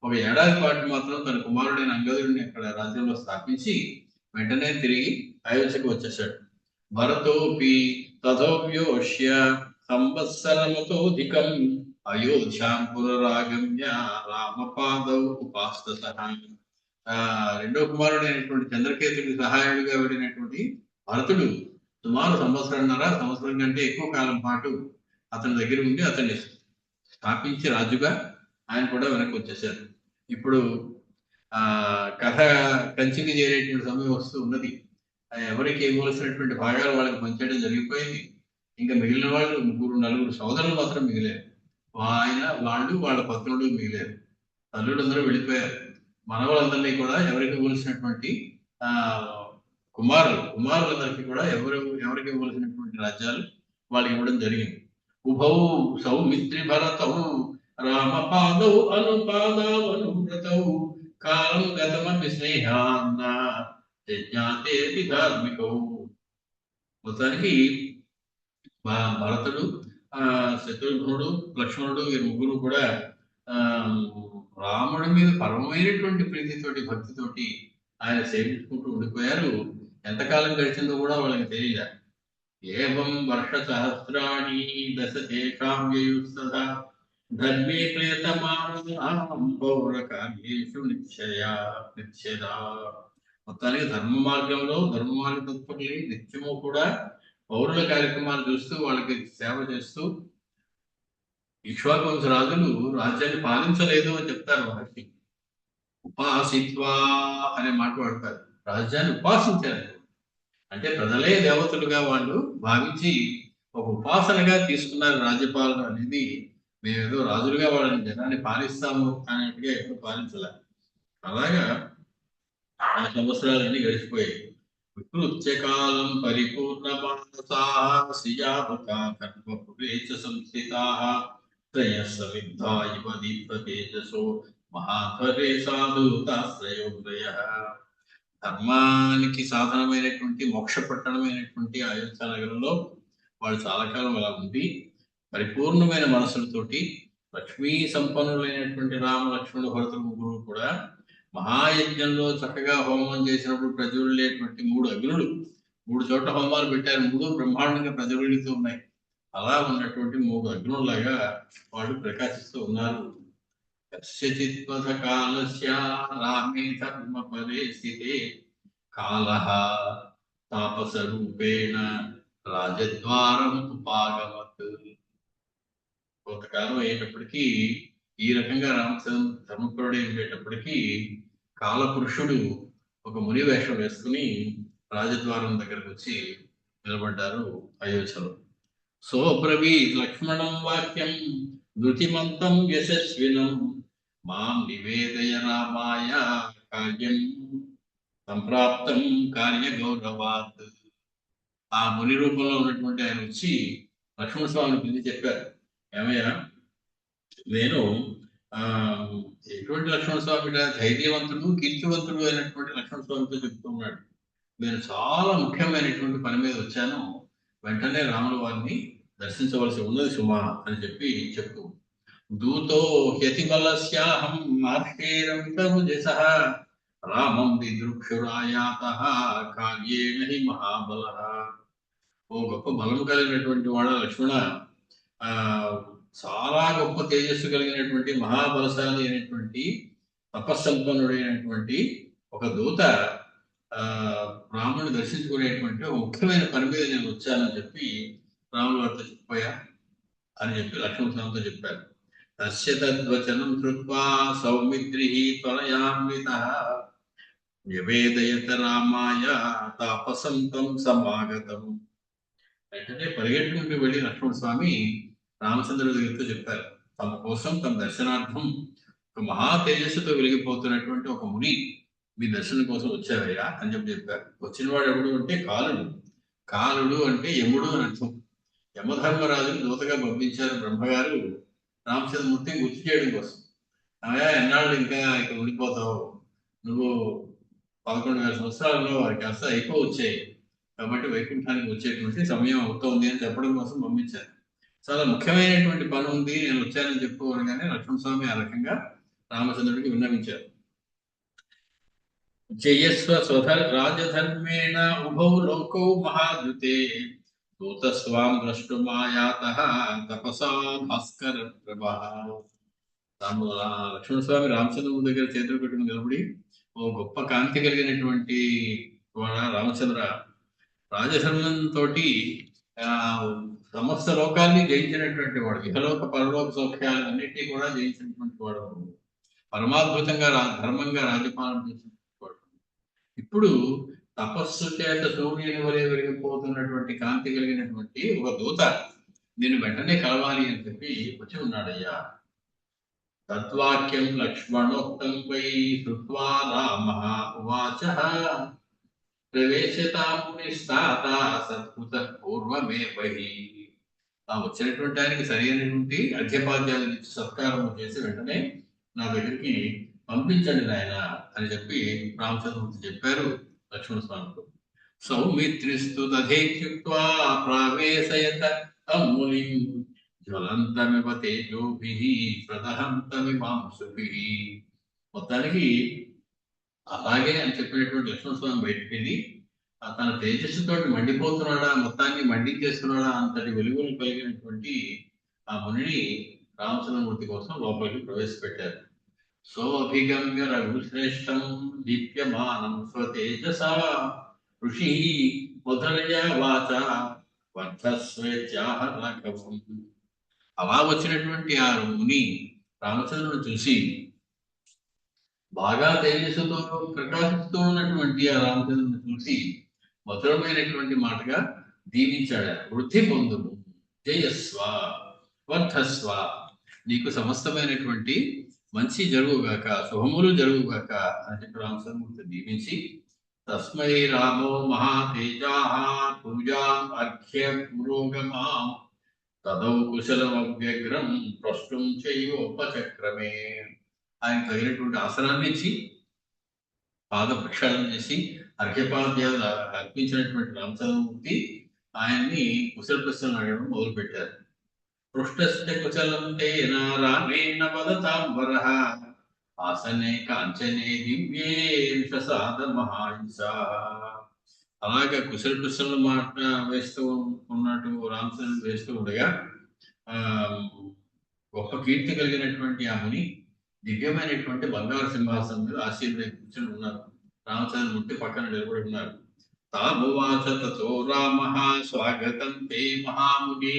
1 ఏడాది పాటు మాత్రం తన కుమారుడైన అంగదుడిని అక్కడ రాజ్యంలో స్థాపించి వెంటనే తిరిగి అయోధ్యకు వచ్చేశాడు. భరతోపి తథోవ్యోష్య సంవత్సరమతోధికం అయోధ్యాం పునరాగమ్య రామపాదౌ ఉపాస్తతః. రెండో కుమారుడైనటువంటి చంద్రకేతుడికి సహాయుడిగా వెళ్ళినటువంటి భరతుడు సుమారు సంవత్సరం కంటే ఎక్కువ కాలం పాటు అతని దగ్గర ఉండి అతన్ని స్థాపించి రాజుగా ఆయన కూడా వెనక్కి వచ్చేశారు. ఇప్పుడు ఆ కథ కంచికి చేరేటువంటి సమయం వస్తూ ఉన్నది. ఎవరికి ఇవ్వాల్సినటువంటి భాగాలు వాళ్ళకి పంచడం జరిగిపోయింది. ఇంకా మిగిలిన వాళ్ళు ముగ్గురు నలుగురు సోదరులు మాత్రం మిగిలారు. వాళ్ళు వాళ్ళ పత్నులు మిగిలారు. తల్లులందరూ వెళ్ళిపోయారు. మనవలందరినీ కూడా ఎవరికి ఇవ్వాల్సినటువంటి ఆ కుమారులందరికీ కూడా ఎవరికి ఇవ్వాల్సినటువంటి రాజ్యాలు వాళ్ళకి ఇవ్వడం జరిగింది. ఉభౌ సౌమిత్రి భరతౌ రామపాదౌ అనుపాదావనువ్రతౌ కాలం గతమపి స్నేహాన్న యజ్ఞాతేపి ధార్మికౌ. మొత్తానికి భరతుడు, శత్రుఘ్నుడు, లక్ష్మణుడు ఈ ముగ్గురు కూడా ఆ రాముడి మీద పరమైనటువంటి ప్రీతితోటి, భక్తితోటి ఆయన సేవించుకుంటూ ఉండిపోయారు. ఎంతకాలం గడిచిందో కూడా వాళ్ళకి తెలియదు. ఏవం వర్ష సహస్రాణి దశ తేషాం యయుస్తదా ధర్మే ప్రియతమానం పౌరకార్యేషు నిత్యదా. మొత్తానికి ధర్మ మార్గ తత్పరులు నిత్యము కూడా పౌరుల కార్యక్రమాలు చూస్తూ వాళ్ళకి సేవ చేస్తూ ఇక్ష్వాకు రాజులు రాజ్యాన్ని పాలించలేదు అని చెప్తారు మహర్షి. ఉపాసిత్వా అనే మాట వాడతారు. రాజ్యాన్ని ఉపాసించారు అంటే ప్రజలే దేవతలుగా వాళ్ళు భావించి ఒక ఉపాసనగా తీసుకున్నారు రాజ్యపాలన అనేది. మేమేదో రాజులుగా వాళ్ళని జనాన్ని పాలిస్తాము అన్నట్టుగా ఎప్పుడు పాలించలే. అలాగా ఆ సంవత్సరాలన్నీ గడిచిపోయాయి. వికృత్యకాలం పరిపూర్ణ సంస్థితా త్రయస్సవిద్ధా ఇవ దీప్తతేజసో మహాధ్వరే సాధుతాశ్రయోగ్రయః. ధర్మానికి సాధనమైనటువంటి మోక్ష పట్టణమైనటువంటి అయోధ్య నగరంలో వాళ్ళు చాలా కాలం అలా ఉండి పరిపూర్ణమైన మనసులతోటి లక్ష్మీ సంపన్నులైనటువంటి రామ లక్ష్మణ భరతులు ముగ్గురు కూడా మహాయజ్ఞంలో చక్కగా హోమం చేసినప్పుడు ప్రజ్వలిలేటువంటి 3 అగ్నులు 3 చోట్ల హోమాలు పెట్టారు. 3 బ్రహ్మాండంగా ప్రజ్వలిస్తూ ఉన్నాయి. అలా ఉన్నటువంటి 3 అగ్నుల్లాగా వాళ్ళు ప్రకాశిస్తూ ఉన్నారు. కస్యచిత్వథ కాలస్య రామే ధర్మ పదే స్థితే కాలః తాపసరూపేణ రాజద్వారం ఉపాగమత్. కొంతకాలం అయ్యేటప్పటికీ ఈ రకంగా రామచంద్ర ధర్మపరుడు ఉండేటప్పటికీ కాలపురుషుడు ఒక ముని వేషం వేసుకుని రాజద్వారం దగ్గరకు వచ్చి నిలబడ్డారు అయోధ్యలో. సోబ్రవీ లక్ష్మణం వాక్యం ధృతిమంతం యశస్వినం మాం నివేదయ రామాయ కార్యం సంప్రాప్తం కార్యగౌరవాత్. ఆ ముని రూపంలో ఉన్నటువంటి ఆయన వచ్చి లక్ష్మణ స్వామిని పిలిచి చెప్పారు, ఏమయ్యా నేను ఎటువంటి లక్ష్మణ స్వామి ధైర్యవంతుడు కీర్తివంతుడు అయినటువంటి లక్ష్మణ స్వామితో చెప్తున్నాడు, నేను చాలా ముఖ్యమైనటువంటి పని మీద వచ్చాను, వెంటనే రాముల వారిని దర్శించవలసి ఉన్నది సుమా అని చెప్పి చెప్తూ దూతో హ్యతిబలస్యాహం మార్షేరమితముజసః రామం విదృక్షురాయాతః కార్యేణ హి మహాబలః. ఓ గొప్ప బలము కలిగినటువంటి వాడు లక్ష్మణ, ఆ చాలా గొప్ప తేజస్సు కలిగినటువంటి మహాబలశాలి అయినటువంటి తపస్సంపన్నుడైనటువంటి ఒక దూత రాముని దర్శించుకునేటువంటి ఒక ముఖ్యమైన పని మీద నేను వచ్చానని చెప్పి రాముల వారితో చెప్పాయా అని చెప్పి లక్ష్మణ స్వామితో చెప్పారు. తస్య తద్వచనం శ్రుత్వా సౌమిత్రి త్వరయాన్వితః నివేదయత రామాయ తాపసం తం సమాగతం. వెంటనే పరిగెట్టుకుంటూ వెళ్ళి లక్ష్మణ స్వామి రామచంద్రుడి దగ్గరతో చెప్పారు, తమ కోసం తమ దర్శనార్థం ఒక మహా తేజస్సుతో వెలిగిపోతున్నటువంటి ఒక ముని మీ దర్శనం కోసం వచ్చావయ్యా అని చెప్పారు. వచ్చిన వాడు ఎవడు అంటే కాలుడు అంటే యముడు అని అర్థం. యమధర్మరాజుని దూతగా పంపించారు బ్రహ్మగారు రామచంద్రమూర్తిని గుర్తు చేయడం కోసం. అవయా ఎన్నాళ్ళు ఇంకా ఇక్కడ ఉండిపోతావు, నువ్వు 11,000 సంవత్సరాల్లో వారికి కాస్త ఎక్కువ వచ్చాయి కాబట్టి వైకుంఠానికి వచ్చేటువంటి సమయం అవుతోంది అని చెప్పడం కోసం పంపించారు. చాలా ముఖ్యమైనటువంటి పని ఉంది, నేను వచ్చానని చెప్పుకోగానే లక్ష్మణ స్వామి ఆ రకంగా రామచంద్రుడికి విన్నవించారు. జయస్వ రాజధర్మేణ ఉభౌ లోకౌ మహాద్యుతే దూతస్వాం ద్రష్టుమాయాతః తపసా భాస్కర ప్రభః. లక్ష్మణ స్వామి రామచంద్రుడి దగ్గర చేతులు పెట్టుకుని నిలబడి, ఓ గొప్ప కాంతి కలిగినటువంటి రామచంద్ర, రాజధర్మంతో సమస్త లోకాన్ని జయించినటువంటి వాడు, ఇహలోక పరలోక సౌఖ్యాలు అన్నిటినీ కూడా జయించినటువంటి వాడు. పరమాద్భుతంగా ధర్మంగా రాజ్యపాలన చేసినటువంటి ఇప్పుడు తపస్సు చేత సూర్యుని వలె వెలిగిపోతున్నటువంటి కాంతి కలిగినటువంటి ఒక దూత నేను వెంటనే కలవాలి అని చెప్పి వచ్చి ఉన్నాడయ్యా. తద్వాక్యం లక్ష్మణోక్తం వై శ్రుత్వా రామః ఉవాచః ప్రవేశతామునిస్తాత సత్కృత పూర్వమేవహి. ఆ వచ్చినటువంటి ఆయనకి సరైనటువంటి అర్ఘ్యపాద్యాలను ఇచ్చి సత్కారం చేసి వెంటనే నా దగ్గరికి పంపించండి నాయన అని చెప్పి రామచంద్రమూర్తి చెప్పారు లక్ష్మణ స్వామితో. సౌమిత్రిస్తు తథేత్యుక్త్వా ప్రావేశయత తమ్మునిం జ్వలంతమివ తేజోభిః ప్రదహంతమిమాంసుభిః. మొత్తానికి అలాగే అని చెప్పినటువంటి లక్ష్మణ స్వామి బయటికి వెళ్ళి తన తేజస్సుతో మండిపోతున్నాడా, మొత్తాన్ని మండించేస్తున్నాడా అంతటి వెలుగులు కలిగినటువంటి ఆ మునిని రామచంద్రమూర్తి కోసం లోపలికి ప్రవేశపెట్టారు. సోభిగమ్య రఘుశ్రేష్టం దీప్యమానం స్వతేజసా ఋషి మొదలయ వాచ వర్ధస్వేత్యాహ రాఘవం. అలా వచ్చినటువంటి ఆ ముని రామచంద్రుడు చూసి బాగా తేజస్సుతో ప్రకాశిస్తూ ఉన్నటువంటి ఆ రామచంద్రుని చూసి మధురమైనటువంటి మాటగా దీవించాడు. వృద్ధి పొందుము, జయస్వ, వర్ధస్వ, నీకు సమస్తమైనటువంటి మంచి జరుగుగాక, శుభములు జరుగుగాక అని చెప్పి రామచంద్రమూర్తి దీవించి తస్మై రామో మహాతేజా పూజాం అర్ఘ్య పురోగమాం తదౌ కుశలమవ్యగ్రం ప్రష్టుం చైవోపచక్రమే. ఆయన తగినటువంటి ఆసనాన్ని ఇచ్చి పాద ప్రక్షాళన చేసి అర్ఘ్యపాద్యాలు అర్పించినటువంటి రామచంద్రమూర్తి ఆయన్ని కుశల ప్రశ్నలు అడగడం మొదలు పెట్టారు. పృష్టస్య కుశలం తేన రామేణ వదతాంబరః ఆసనే కాంచనే దివ్యే విషసాద మహాంస. అలాగే కుశల ప్రశ్నలు మాట వేస్తూ ఉన్నట్టు రామచంద్రుడు వేస్తూ ఉండగా గొప్ప కీర్తి కలిగినటువంటి ఆ ముని దివ్యమైనటువంటి బంగారు సింహాసనం మీద ఆశీర్వదించి కూర్చొని ఉన్నారు. రామచంద్రమూర్తి పక్కన నిలబడి ఉన్నారు. తామువాచ తతో రామః స్వాగతం తే మహాముని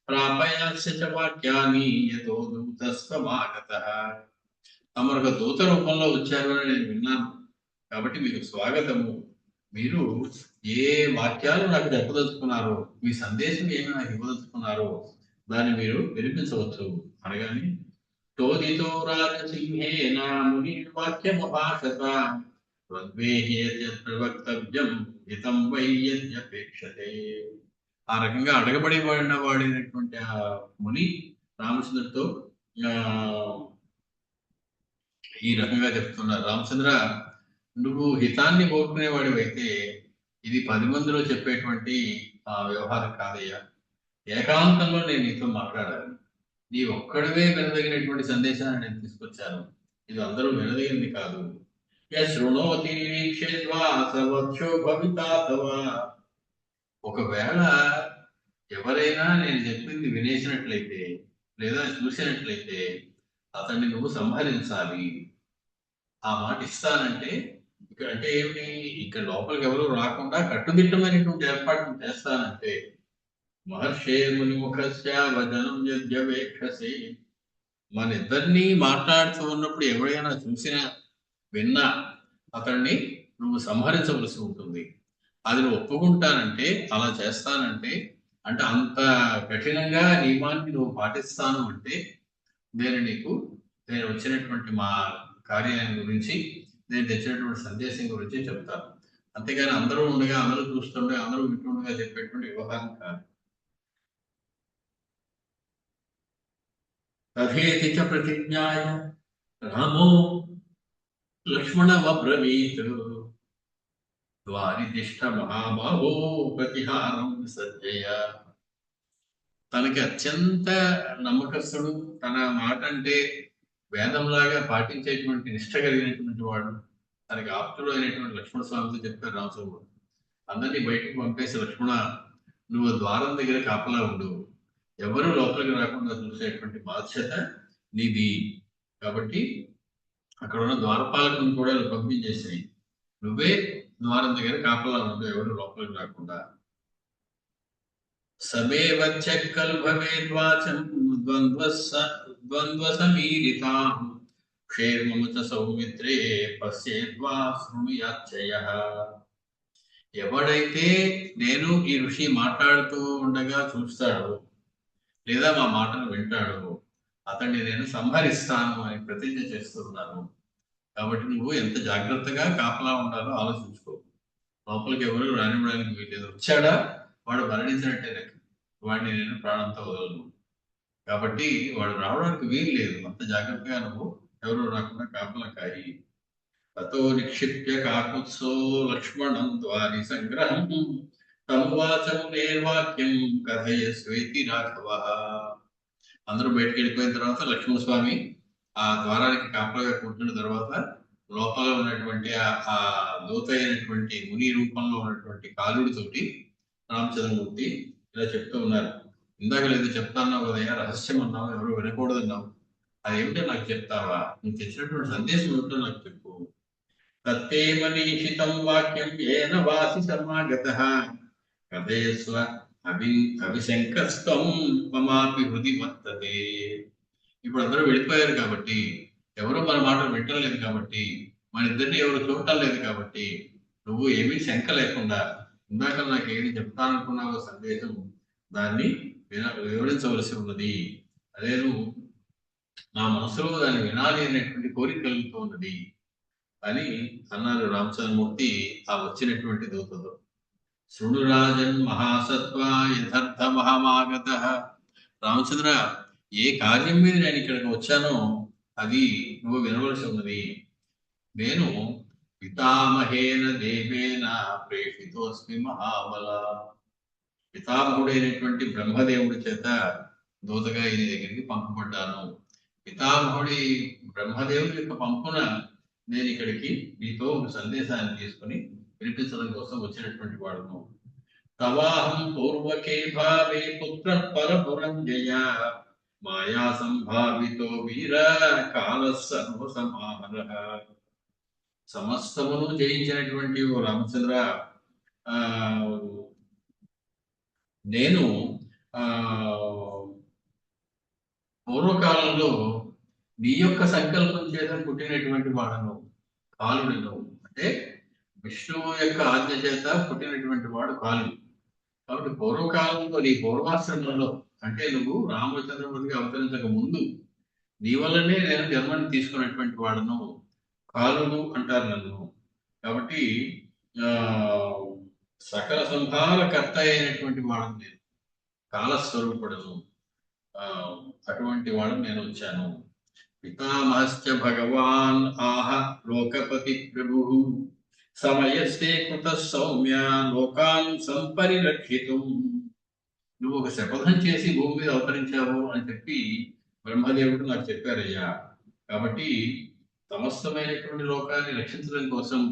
ప్రాపయాస్య చ వాక్యాని యతో దూతస్వమాగతః. తమరు దూత రూపంలో వచ్చారు అని నేను విన్నాను, కాబట్టి మీకు స్వాగతము. మీరు ఏ వాక్యాలు నాకు చెప్పదలుచుకున్నారో, మీ సందేశం ఏమి నాకు ఇవ్వదలుచుకున్నారో దాన్ని మీరు వినిపించవచ్చు అనగాని తోదితో రాజసింహేన ముని వాక్యముభాషత ప్రవక్తవ్యం హితం వై యద్యపేక్షతే. ఆ రకంగా అడగబడిన వాడినటువంటి ఆ ముని రామచంద్రుడితో ఈ రకంగా చెప్తున్నారు. రామచంద్ర, నువ్వు హితాన్ని కోరుకునేవాడివైతే ఇది 10 మందిలో చెప్పేటువంటి ఆ వ్యవహారం కాదయ్యా. ఏకాంతంలో నేను నీతో మాట్లాడాలి. నీ ఒక్కడివే వినదగినటువంటి సందేశాన్ని నేను తీసుకొచ్చాను. ఇది అందరూ వినదగినది కాదు. శృణోతి నిరీక్షేద్వా సవక్షో భవితాతవ. ఒకవేళ ఎవరైనా నేను చెప్పింది వినేసినట్లయితే లేదా చూసినట్లయితే అతన్ని నువ్వు సంహరించాలి. ఆ మాట ఇస్తానంటే ఇక్కడ అంటే ఏమిటి, ఇక్కడ లోపలికి ఎవరు రాకుండా కట్టుదిట్టమైనటువంటి ఏర్పాట్లు చేస్తానంటే మహర్షే ముని ముఖస్య వదనం యద్యవేక్షసే. మన ఇద్దరినీ మాట్లాడుతూ ఉన్నప్పుడు ఎవరైనా చూసినా విన్నా అతన్ని నువ్వు సంహరించవలసి ఉంటుంది. అది నువ్వు ఒప్పుకుంటానంటే, అలా చేస్తానంటే, అంటే అంత కఠినంగా నియమాన్ని నువ్వు పాటిస్తాను అంటే నేను వచ్చినటువంటి మా కార్యాన్ని గురించి, నేను తెచ్చినటువంటి సందేశం గురించి చెప్తాను. అంతేగాని అందరూ ఉండగా, అందరూ చూస్తుండే, అందరూ వింటుండగా చెప్పేటువంటి వ్యవహారం కాదు. తథేతి చ ప్రతిజ్ఞాయ రామో లక్ష్మణమబ్రవీత్ ద్వారితిష్ఠ మహాబాహో ప్రతిహారం సజ్జయ. తనకి అత్యంత నమ్మకస్తుడు, తన మాట అంటే వేదంలాగా పాటించేటువంటి నిష్ట కలిగినటువంటి వాడు, తనకి ఆప్తుడు అయినటువంటి లక్ష్మణ స్వామితో చెప్పారు రామచంద్రుడు. అందరినీ బయటకు పంపేసి, లక్ష్మణ నువ్వు ద్వారం దగ్గర కాపలా ఉండు, ఎవరు లోపలికి రాకుండా చూసేటువంటి బాధ్యత నీది. కాబట్టి అక్కడ ఉన్న ద్వారపాలకుని కూడా పంపించేసాయి, నువ్వే ద్వారం దగ్గర కాపలా ఉండు, ఎవరు లోపలికి రాకుండా. సమేవచ్చ ఖలు భవేద్వాచం ద్వంద్వ సమీరితాం క్షేమము చ సౌమిత్రే పశ్యేద్వా శృణుయాచ్చయః. ఎవడైతే నేను ఈ ఋషి మాట్లాడుతూ ఉండగా చూస్తాడో లేదా మా మాటను వింటాడో అతన్ని నేను సంహరిస్తాను అని ప్రతిజ్ఞ చేస్తున్నాను. కాబట్టి నువ్వు ఎంత జాగ్రత్తగా కాపలా ఉండాలో ఆలోచించుకో. లోపలికి ఎవరు రానివ్వడానికి వీలేదు. వచ్చాడా వాడు మరణించినట్టే లెక్క. వాడిని నేను ప్రాణంతో వదలను. కాబట్టి వాడు రావడానికి వీలు లేదు. అంత జాగ్రత్తగా నువ్వు ఎవరు రాకుండా కాపలా కాయి. తతో నిక్షిప్య కాకుత్సో లక్ష్మణం ద్వారి సంగ్రహం తమువాచం నిర్వాక్యం కథయస్వేతి రాఘవ. అందరూ బయటకు వెళ్ళిపోయిన తర్వాత లక్ష్మణస్వామి ఆ ద్వారానికి కాపలాగా కూర్చున్న తర్వాత లోపల ఉన్నటువంటి ఆ లోతైనటువంటి ముని రూపంలో ఉన్నటువంటి కాలుడితోటి రామచంద్రమూర్తి ఇలా చెప్తూ ఉన్నారు. ఇందాక లేదు చెప్తాన్నావు కదయ్యా, రహస్యం అన్నావు, ఎవరు వినకూడదన్నావు, అదేమిటో నాకు చెప్తావా? నువ్వు తెచ్చినటువంటి సందేశం ఏమిటో నాకు చెప్పు. తత్తే మనీషితం వాక్యం ఏన వాసి సమాగతః కథయస్వ అభిశంకస్తం మమాపి హృది వర్తతే. ఇప్పుడు అందరూ వెళ్ళిపోయారు కాబట్టి, ఎవరు మన మాటలు వింటలేదు కాబట్టి, మన ఇద్దరిని ఎవరు చూడటం లేదు కాబట్టి, నువ్వు ఏమీ శంక లేకుండా ఇందాక నాకు ఏది చెప్తాననుకున్నావో సందేశం దాన్ని వివరించవలసి ఉన్నది. అదే నువ్వు నా మనసులో దాన్ని వినాలి అనేటువంటి కోరిక కలుగుతూ ఉన్నది అని అన్నారు రామచంద్రమూర్తి ఆ వచ్చినటువంటి దూతతో. శృణురాజన్ మహాసత్వ యథార్థ మహామాగత. రామచంద్ర, ఏ కార్యం మీద నేను ఇక్కడికి వచ్చానో అది నువ్వు వినవలసి ఉన్నది. నేను పితామహేన దేవేన ప్రేషితోస్మి మహాబల. పితామహుడైనటువంటి బ్రహ్మదేవుడి చేత దూతగా ఈ దగ్గరికి పంపబడ్డాను. పితామహుడి బ్రహ్మదేవుడి యొక్క పంపున నేను ఇక్కడికి నీతో ఒక సందేశాన్ని తీసుకుని వినిపించడం కోసం వచ్చినటువంటి వాడును. తవాహం పూర్వకే భావే పుత్ర పరపురంజయ మాయా సంభావితో వీర కాల సర్వ సమాహర. సమస్తమును జయించినటువంటి ఓ రామచంద్ర, ఆ నేను ఆ పూర్వకాలంలో నీ యొక్క సంకల్పం చేత పుట్టినటువంటి వాడను, కాలుడిను. అంటే విష్ణువు యొక్క ఆజ్ఞ చేత పుట్టినటువంటి వాడు కాలుడు. కాబట్టి పూర్వకాలంలో నీ పూర్వాశ్రమంలో, అంటే నువ్వు రామచంద్రమూర్తిగా అవతరించక ముందు నీ వల్లనే నేను జన్మని తీసుకున్నటువంటి వాడను, కాలుడు అంటారు నన్ను. కాబట్టి ఆ సకల సంహారకర్త అయినటువంటి వాడను నేను, కాలస్వరూపుడను. అటువంటి వాడను నేను వచ్చాను. పితామహశ్చ భగవాన్ ఆహ లోకపతి ప్రభు సమయస్తే కృత సౌమ్య లోకాన్ సంపరిరక్షితుం. నువ్వు ఒక శపథం చేసి భూమి మీద అవతరించావు అని చెప్పి బ్రహ్మదేవుడు నాకు చెప్పారయ్యా. కాబట్టి సమస్తమైనటువంటి లోకాన్ని రక్షించడం కోసం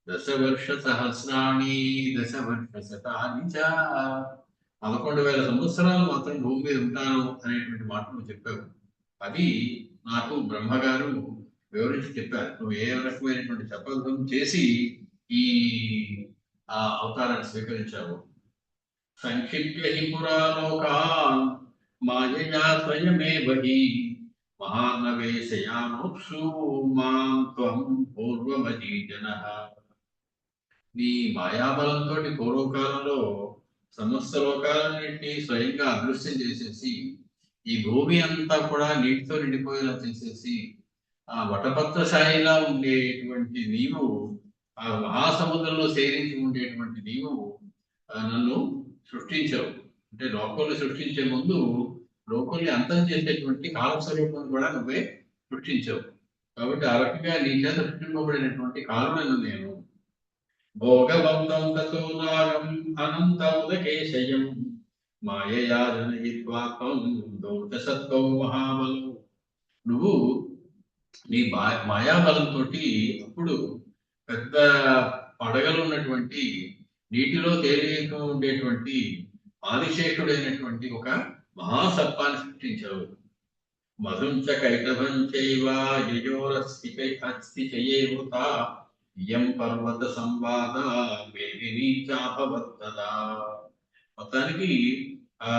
దశవర్ష సహస్రాణి దశవర్ష శతాని చ 11,000 సంవత్సరాలు మాత్రం భూమి మీద ఉంటాను అనేటువంటి మాట నువ్వు చెప్పావు. అది నాకు బ్రహ్మగారు వివరించి చెప్పారు. నువ్వు ఏ రకమైనటువంటి శపథం చేసి ఈ అవతారాన్ని స్వీకరించావు. సంక్షిప్య హి పురాలోకాన్ మాయయా స్వయమేవ హి మహానవేశయానోత్సు మాం త్వం పూర్వమజీజనః. నీ మాయాబలంతో పూర్వకాలంలో సమస్త లోకాలన్నింటినీ స్వయంగా అదృశ్యం చేసేసి ఈ భూమి అంతా కూడా నీటితో నిండిపోయేలా చేసేసి ఆ వటపత్రశాయిలా ఉండేటువంటి నీవు, ఆ మహాసముద్రంలో సేరించి ఉండేటువంటి నీవు నన్ను సృష్టించావు. అంటే లోకల్ని సృష్టించే ముందు లోకల్ని అంతం చేసేటువంటి కాలస్వరూపం కూడా నువ్వే సృష్టించావు. కాబట్టి ఆ రకంగా నీ చేత సృష్టింపబడినటువంటి కాలుడను నేను. భోగవంతం తతో నాగం అనంతముదకేశయం మాయయా జనయిత్వాత్మం దౌర్జసత్వం మహాబలం. నువ్వు నీ మాయాబలంతో అప్పుడు పెద్ద పడగలు ఉన్నటువంటి నీటిలో తేలిక ఉండేటువంటి ఆదిశేషుడైనటువంటి ఒక మహాసర్పాన్ని సృష్టించావు. మధుంచ కైటభం చైవ యయోరస్తి చయేవృత ఇయం పర్వత సంవాద మేదినీ చాభవత్తదా. మొత్తానికి ఆ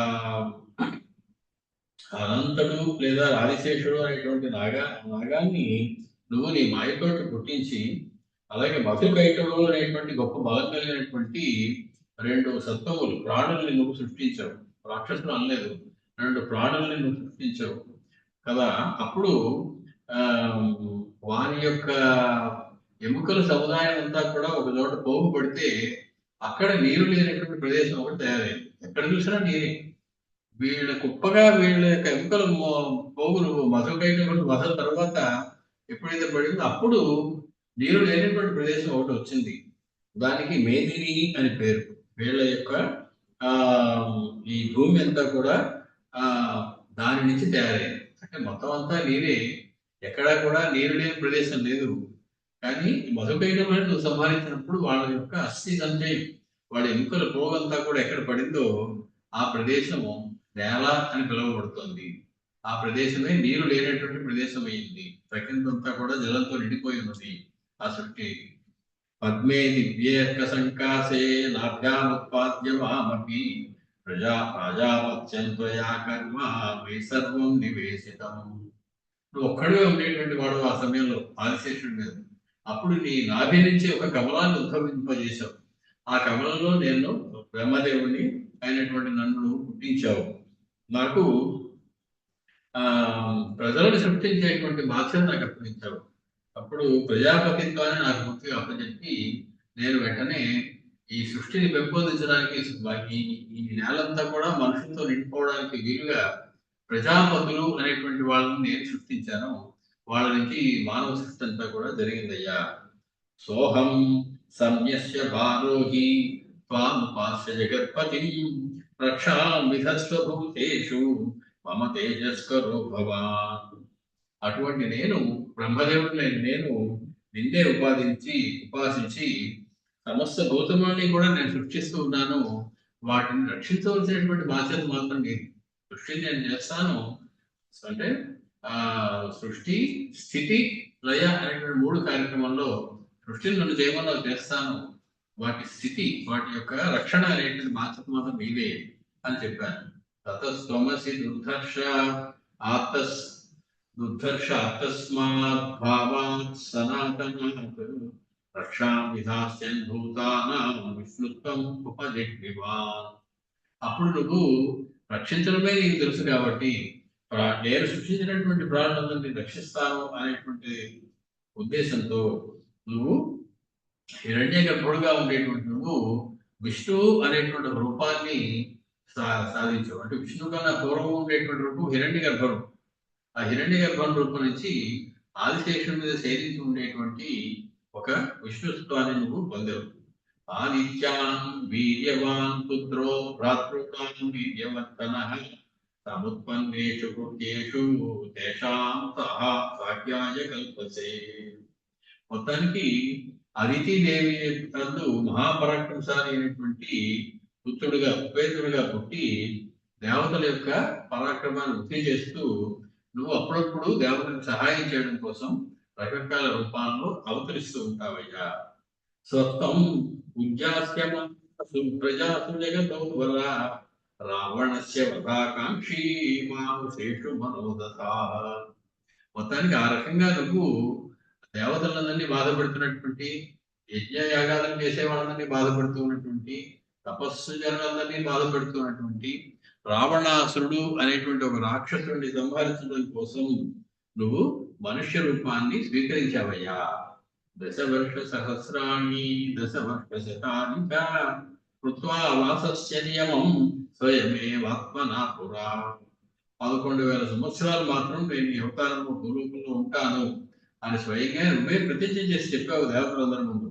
అనంతుడు లేదా ఆదిశేషుడు అనేటువంటి నాగాన్ని నువ్వు నీ మాయతోటి పుట్టించి, అలాగే మధుకైటవుడు అనేటువంటి గొప్ప బలం కలిగినటువంటి రెండు సత్వములు ప్రాణుల్ని నువ్వు సృష్టించావు. రాక్షసులు అనలేదు, రెండు ప్రాణుల్ని నువ్వు సృష్టించావు కదా. అప్పుడు ఆ వారి యొక్క ఎముకల సముదాయం అంతా కూడా ఒక చోట పోగు పడితే అక్కడ నీరు లేనటువంటి ప్రదేశం ఒకటి తయారైంది. ఎక్కడ చూసినా నీరే. వీళ్ళ కుప్పగా వీళ్ళ యొక్క ఎముకలు పోగులు మధుకైటవుడు వధ తర్వాత ఎప్పుడైతే పడిందో అప్పుడు నీరు లేనటువంటి ప్రదేశం ఒకటి వచ్చింది. దానికి మేదిని అని పేరు. వీళ్ళ యొక్క ఆ ఈ భూమి అంతా కూడా ఆ దాని నుంచి తయారైంది. అంటే మొత్తం అంతా నీరే, ఎక్కడా కూడా నీరు లేని ప్రదేశం లేదు. కానీ మధుకైటవుని నువ్వు సంహరించినప్పుడు వాళ్ళ యొక్క అస్థి సంచయం, వాళ్ళ ఎముకల పోగంతా కూడా ఎక్కడ పడిందో ఆ ప్రదేశము నేల అని పిలువబడుతుంది. ఆ ప్రదేశమే నీరు లేనటువంటి ప్రదేశం అయింది. ప్రకృతి అంతా కూడా జలంతో నిండిపోయి ఉన్నది ఆ సృష్టి. పద్మే దివ్యేర్క సంకాసే నాభ్యాముత్పాద్యమామపి ప్రజాపత్యంత్వయా కర్మ వై సర్వం నివేశితం. నువ్వు ఒక్కడివే ఉండేటువంటి వాడు ఆ సమయంలో ఆదిశేషుడి మీద. అప్పుడు నీ నాభి నుంచి ఒక కమలాన్ని ఉద్భవింపజేశావు. ఆ కమలంలో నేను బ్రహ్మదేవుని అయినటువంటి నన్ను పుట్టించావు. నాకు ప్రజలను సృష్టించేటువంటి బాధ్యత నాకు అప్పగించావు. అప్పుడు ప్రజాపతిత్వాన్ని నాకు పూర్తిగా అప్పచెప్పి నేను వెంటనే ఈ సృష్టిని పెంపొందించడానికి ఈ నేలంతా కూడా మనుషులతో నిండిపోవడానికి వీలుగా ప్రజాపతులు అనేటువంటి వాళ్ళని నేను సృష్టించాను. వాళ్ళ నుంచి మానవ సృష్టి అంతా కూడా జరిగిందయ్యా. సోహం సంయస్య భారోహి త్వాముపాస్య జగత్పతి రక్షామి భూతేషు మమ తేజస్కరో భవాన్. అటువంటి నేను బ్రహ్మదేవుడిని నేను నిన్నే ఉపాసించి సమస్త భూతములని కూడా నేను సృష్టిస్తూ ఉన్నాను. వాటిని రక్షించవలసినటువంటి బాధ్యత మాత్రం లేదు. సృష్టి నేను చేస్తాను అంటే సృష్టి స్థితి లయ అనేటువంటి 3 కార్యక్రమంలో సృష్టిని నన్ను చేయమన్నా చేస్తాను. వాటి స్థితి, వాటి యొక్క రక్షణ అనేటువంటి బాధ్యత మాత్రం మీదే అని చెప్పాను. తతస్త్వమసి దుర్ధర్ష ఆత్తస్మాత్ భావాత్ సనాతనాత్ రక్షామి దాస్యన్ భూతానాం విష్ణుత్వం ఉపజిహ్వివాన్. అప్పుడు నువ్వు రక్షించడమే నీకు తెలుసు కాబట్టి నేను సృష్టించినటువంటి ప్రాణులందరినీ రక్షిస్తాను అనేటువంటి ఉద్దేశంతో నువ్వు హిరణ్య గర్భుడుగా ఉండేటువంటి నువ్వు విష్ణువు అనేటువంటి రూపాన్ని సాధించావు. అంటే విష్ణువు కన్నా పూర్వం ఉండేటువంటి రూపం హిరణ్య గర్భం. ఆ హిరణ్య గర్భం రూపం నుంచి ఆదిశేషుడి మీద శేరించి ఉండేటువంటి ఒక విష్ణుత్వాన్ని నువ్వు పొందావు. ఆదిత్యాన్ వీర్యవాన్ పుత్రో భ్రాతృకాన్ వీర్యవర్తన సముత్పన్నేషు కృత్యేషు తేషాం సాఖ్యాయ కల్పసే. మొత్తానికి అదితిదేవి నందు మహాపరాక్రమశాలి అయినటువంటి పుత్రుడుగా ఉపేంద్రుడిగా పుట్టి దేవతల యొక్క పరాక్రమాన్ని వృద్ధి చేస్తూ నువ్వు అప్పుడప్పుడు దేవతలకు సహాయం చేయడం కోసం రకరకాల రూపాల్లో అవతరిస్తూ ఉంటావయ్యా. స్వత్వం ప్రజాసు జగతో వర రావణస్య వధాకాంక్షి మానుషేషు మనోదశ. మొత్తానికి ఆ రకంగా నువ్వు దేవతలందరినీ బాధపడుతున్నటువంటి, యజ్ఞయాగాలను చేసే వాళ్ళందరినీ బాధపడుతూ ఉన్నటువంటి, తపస్సు జనులందరినీ బాధపడుతున్నటువంటి రావణాసురుడు అనేటువంటి ఒక రాక్షసుడిని సంహరించడం కోసం నువ్వు మనుష్య రూపాన్ని స్వీకరించావయ్యా. 10 వర్ష సహస్రాణి 10 వర్ష శతాని కృత్వా వాసస్య నియమం స్వయమేవాత్మనా పురా. 11,000 సంవత్సరాలు మాత్రం నేను ఈ అవతారంలో భూలోకంలో ఉంటాను అని స్వయంగా నువ్వే ప్రతిజ్ఞ చేసి చెప్పావు దేవతలందరి ముందు.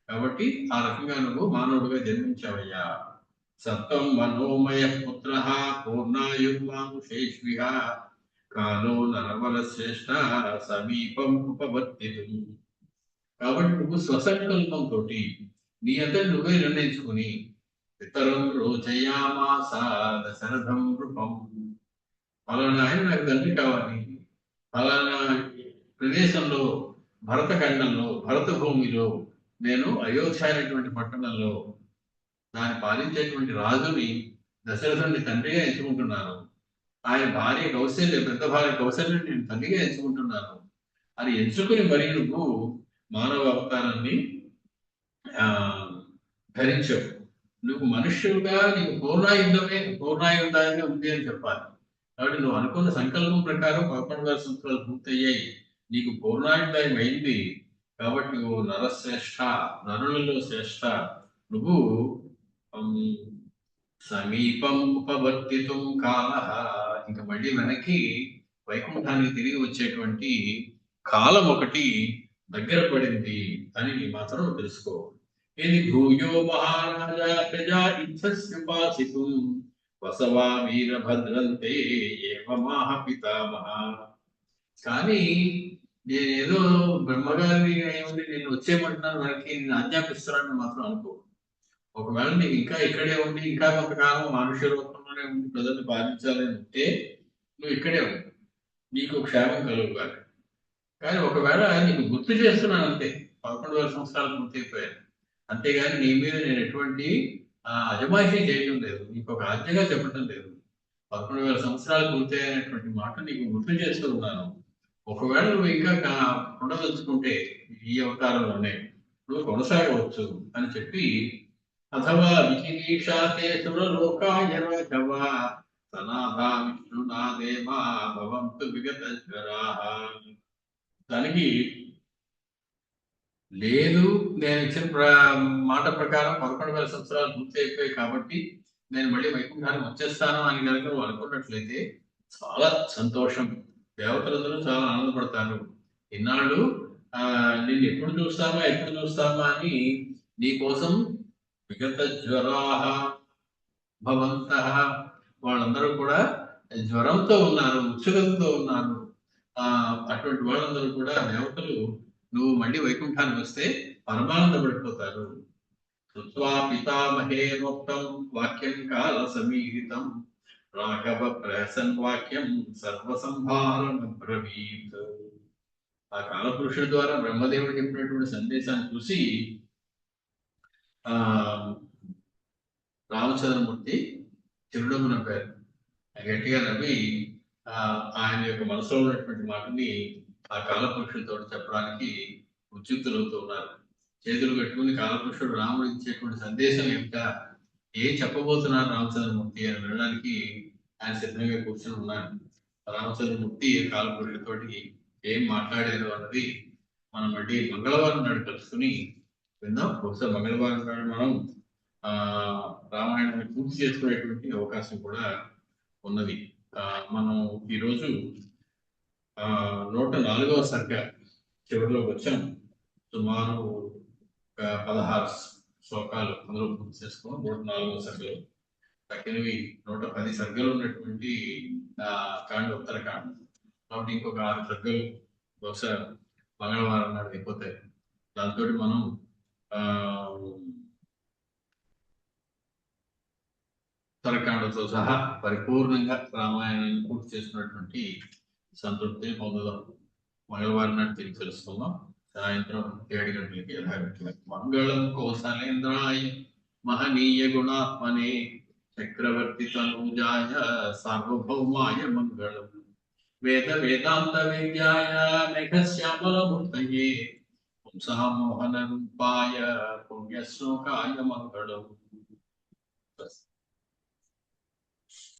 కాబట్టి ఆ రకంగా నువ్వు మానవుడిగా జన్మించావయ్యా. సప్తం మనోమయ పుత్ర పూర్ణాయుర్మానుషేష్విహ కాలో నరవర శ్రేష్ఠ సమీపం ఉపవర్తితు. కాబట్టి నువ్వు స్వసంకల్పంతో నీ అంతటి నువ్వే నిర్ణయించుకుని పితరం రోచయామాస దశరథం రూపం. ఫలానా ఆయన నాకు తండ్రి కావాలి, ఫలానా ప్రదేశంలో భరతఖండంలో భరత భూమిలో నేను అయోధ్య అనేటువంటి పట్టణంలో దాన్ని పాలించేటువంటి రాజుని దశరథుని తండ్రిగా ఎంచుకుంటున్నాను. ఆయన భార్య కౌశల్య, పెద్ద భార్య కౌశల్యం నేను తల్లిగా ఎంచుకుంటున్నాను అని ఎంచుకుని మరి నువ్వు మానవ అవతారాన్ని ఆ ధరించవు. నువ్వు మనుష్యుడుగా నీకు పూర్ణాయుధాన్ని ఉంది అని చెప్పాలి. కాబట్టి నువ్వు అనుకున్న సంకల్పం ప్రకారం 11,000 సంవత్సరాలు పూర్తయ్యాయి, నీకు పూర్ణాయుధాయం అయింది. కాబట్టి నువ్వు నరశ్రేష్ఠ, నరులలో శ్రేష్ఠ. నువ్వు సమీపం ఉపవర్తితం కాల, ఇంకా మళ్ళీ వెనక్కి వైకుంఠానికి తిరిగి వచ్చేటువంటి కాలం ఒకటి దగ్గర పడింది అని మాత్రం తెలుసుకో. ఇది భూయో మహారాజా ప్రజా ఇచ్చస్యుపాసితుం వసవా వీరభద్రంతే ఏవమాహ పితామహ. కానీ నేనేదో బ్రహ్మగారిని ఏముంది నేను వచ్చేయమంటున్నాను, మనకి నేను ఆజ్ఞాపిస్తున్నానని మాత్రం అనుకో. ఒకవేళ నీకు ఇంకా ఇక్కడే ఉండి ఇంకా కొంతకాలం మనుష్య రూపంలోనే ఉండి ప్రజల్ని పాలించాలని ఉంటే నువ్వు ఇక్కడే ఉండు, నీకు క్షేమం కలుగుగాలి. కానీ ఒకవేళ నీకు గుర్తు చేస్తున్నాను అంతే, 11,000 సంవత్సరాలు పూర్తయిపోయాను, అంతేగాని నీ మీద నేను ఎటువంటి అజమాయిషీ చేయడం లేదు, నీకు ఒక ఆజ్ఞగా చెప్పడం లేదు. 11,000 సంవత్సరాలు పూర్తయినటువంటి మాట నీకు గుర్తు చేస్తూ ఉన్నాను. ఒకవేళ నువ్వు ఇంకా ఉండదలుచుకుంటే ఈ అవతారంలోనే నువ్వు కొనసాగవచ్చు అని చెప్పి, అథవా విచికీషాతే సురలోకాయ రాఘవ సనాథా విష్ణునాదేవా భవంతు విగతజ్వరాః. దానికి లేదు, నేను ఇచ్చిన మాట ప్రకారం 11,000 సంవత్సరాలు పూర్తి అయిపోయాయి కాబట్టి నేను మళ్ళీ వైకుంఠానికి వచ్చేస్తాను అని కనుక నువ్వు అనుకున్నట్లయితే చాలా సంతోషం, దేవతలందరూ చాలా ఆనందపడతారు. ఇన్నాళ్ళు నిన్ను ఎప్పుడు చూస్తామా అని నీ కోసం విగత జ్వరాః భవంతః, వాళ్ళందరూ కూడా జ్వరంతో ఉన్నారు, ఉత్సుకతతో ఉన్నారు. అటువంటి వాళ్ళందరూ కూడా దేవతలు నువ్వు మళ్ళీ వైకుంఠానికి వస్తే పరమానందపడిపోతారు. శృత్వా పితామహేనోక్తం వాక్యం కాల సమీహితం రాఘవ ప్రహసన్ వాక్యం సర్వసంభారణ బ్రవీత్. ఆ కాలపురుషుడి ద్వారా బ్రహ్మదేవుడు చెప్పినటువంటి సందేశాన్ని చూసి రామచంద్రమూర్తి చిరునవ్వు నవ్వారు. గట్టిగా నవ్వి ఆయన యొక్క మనసులో ఉన్నటువంటి మాటని ఆ కాలపురుషుడితో చెప్పడానికి ఉద్యుక్తులవుతూ ఉన్నారు. చేతులు కట్టుకుని కాలపురుషుడు రాముడు ఇచ్చేటువంటి సందేశం ఏమిటా, ఏం చెప్పబోతున్నారు రామచంద్రమూర్తి అని వినడానికి ఆయన సిద్ధంగా కూర్చొని ఉన్నారు. రామచంద్రమూర్తి కాలపురుషుడితోటి ఏం మాట్లాడారు అన్నది మనం మళ్ళీ మంగళవారం నాడు కలుసుకుని విందాం. బహుశా మంగళవారం నాడు మనం రామాయణాన్ని పూర్తి చేసుకునేటువంటి అవకాశం కూడా ఉన్నది. మనం ఈరోజు 104వ సర్గ చివరిలోకి వచ్చాం. సుమారు 16 శ్లోకాలు అందులో పూర్తి చేసుకున్నాం 104వ సర్గలో. తక్కినవి 110 సర్గలు ఉన్నటువంటి కాండ ఉత్తరకాండ. కాబట్టి ఇంకొక 6 సర్గలు బహుశా మంగళవారం నాడు అయిపోతాయి. దాంతో మనం ఉత్తరకాండతో సహా పరిపూర్ణంగా రామాయణాన్ని పూర్తి చేసినటువంటి సంతృప్తిని పొందుదాం. మంగళవారం నాడు తిరిగి తెలుసుకుందాం. సాయంత్రం 7 గంటలకి యథావిధిగా. మంగళం కౌసలేంద్రాయ మహనీయ గుణాత్మనే చక్రవర్తి తనూజాయ సార్వభౌమాయ మంగళం. వేద వేదాంత విద్యాయ మేఘశ్యామలమూర్తయే పుంసామోహన రూపాయ పుణ్యశ్లోకాయ మంగళం.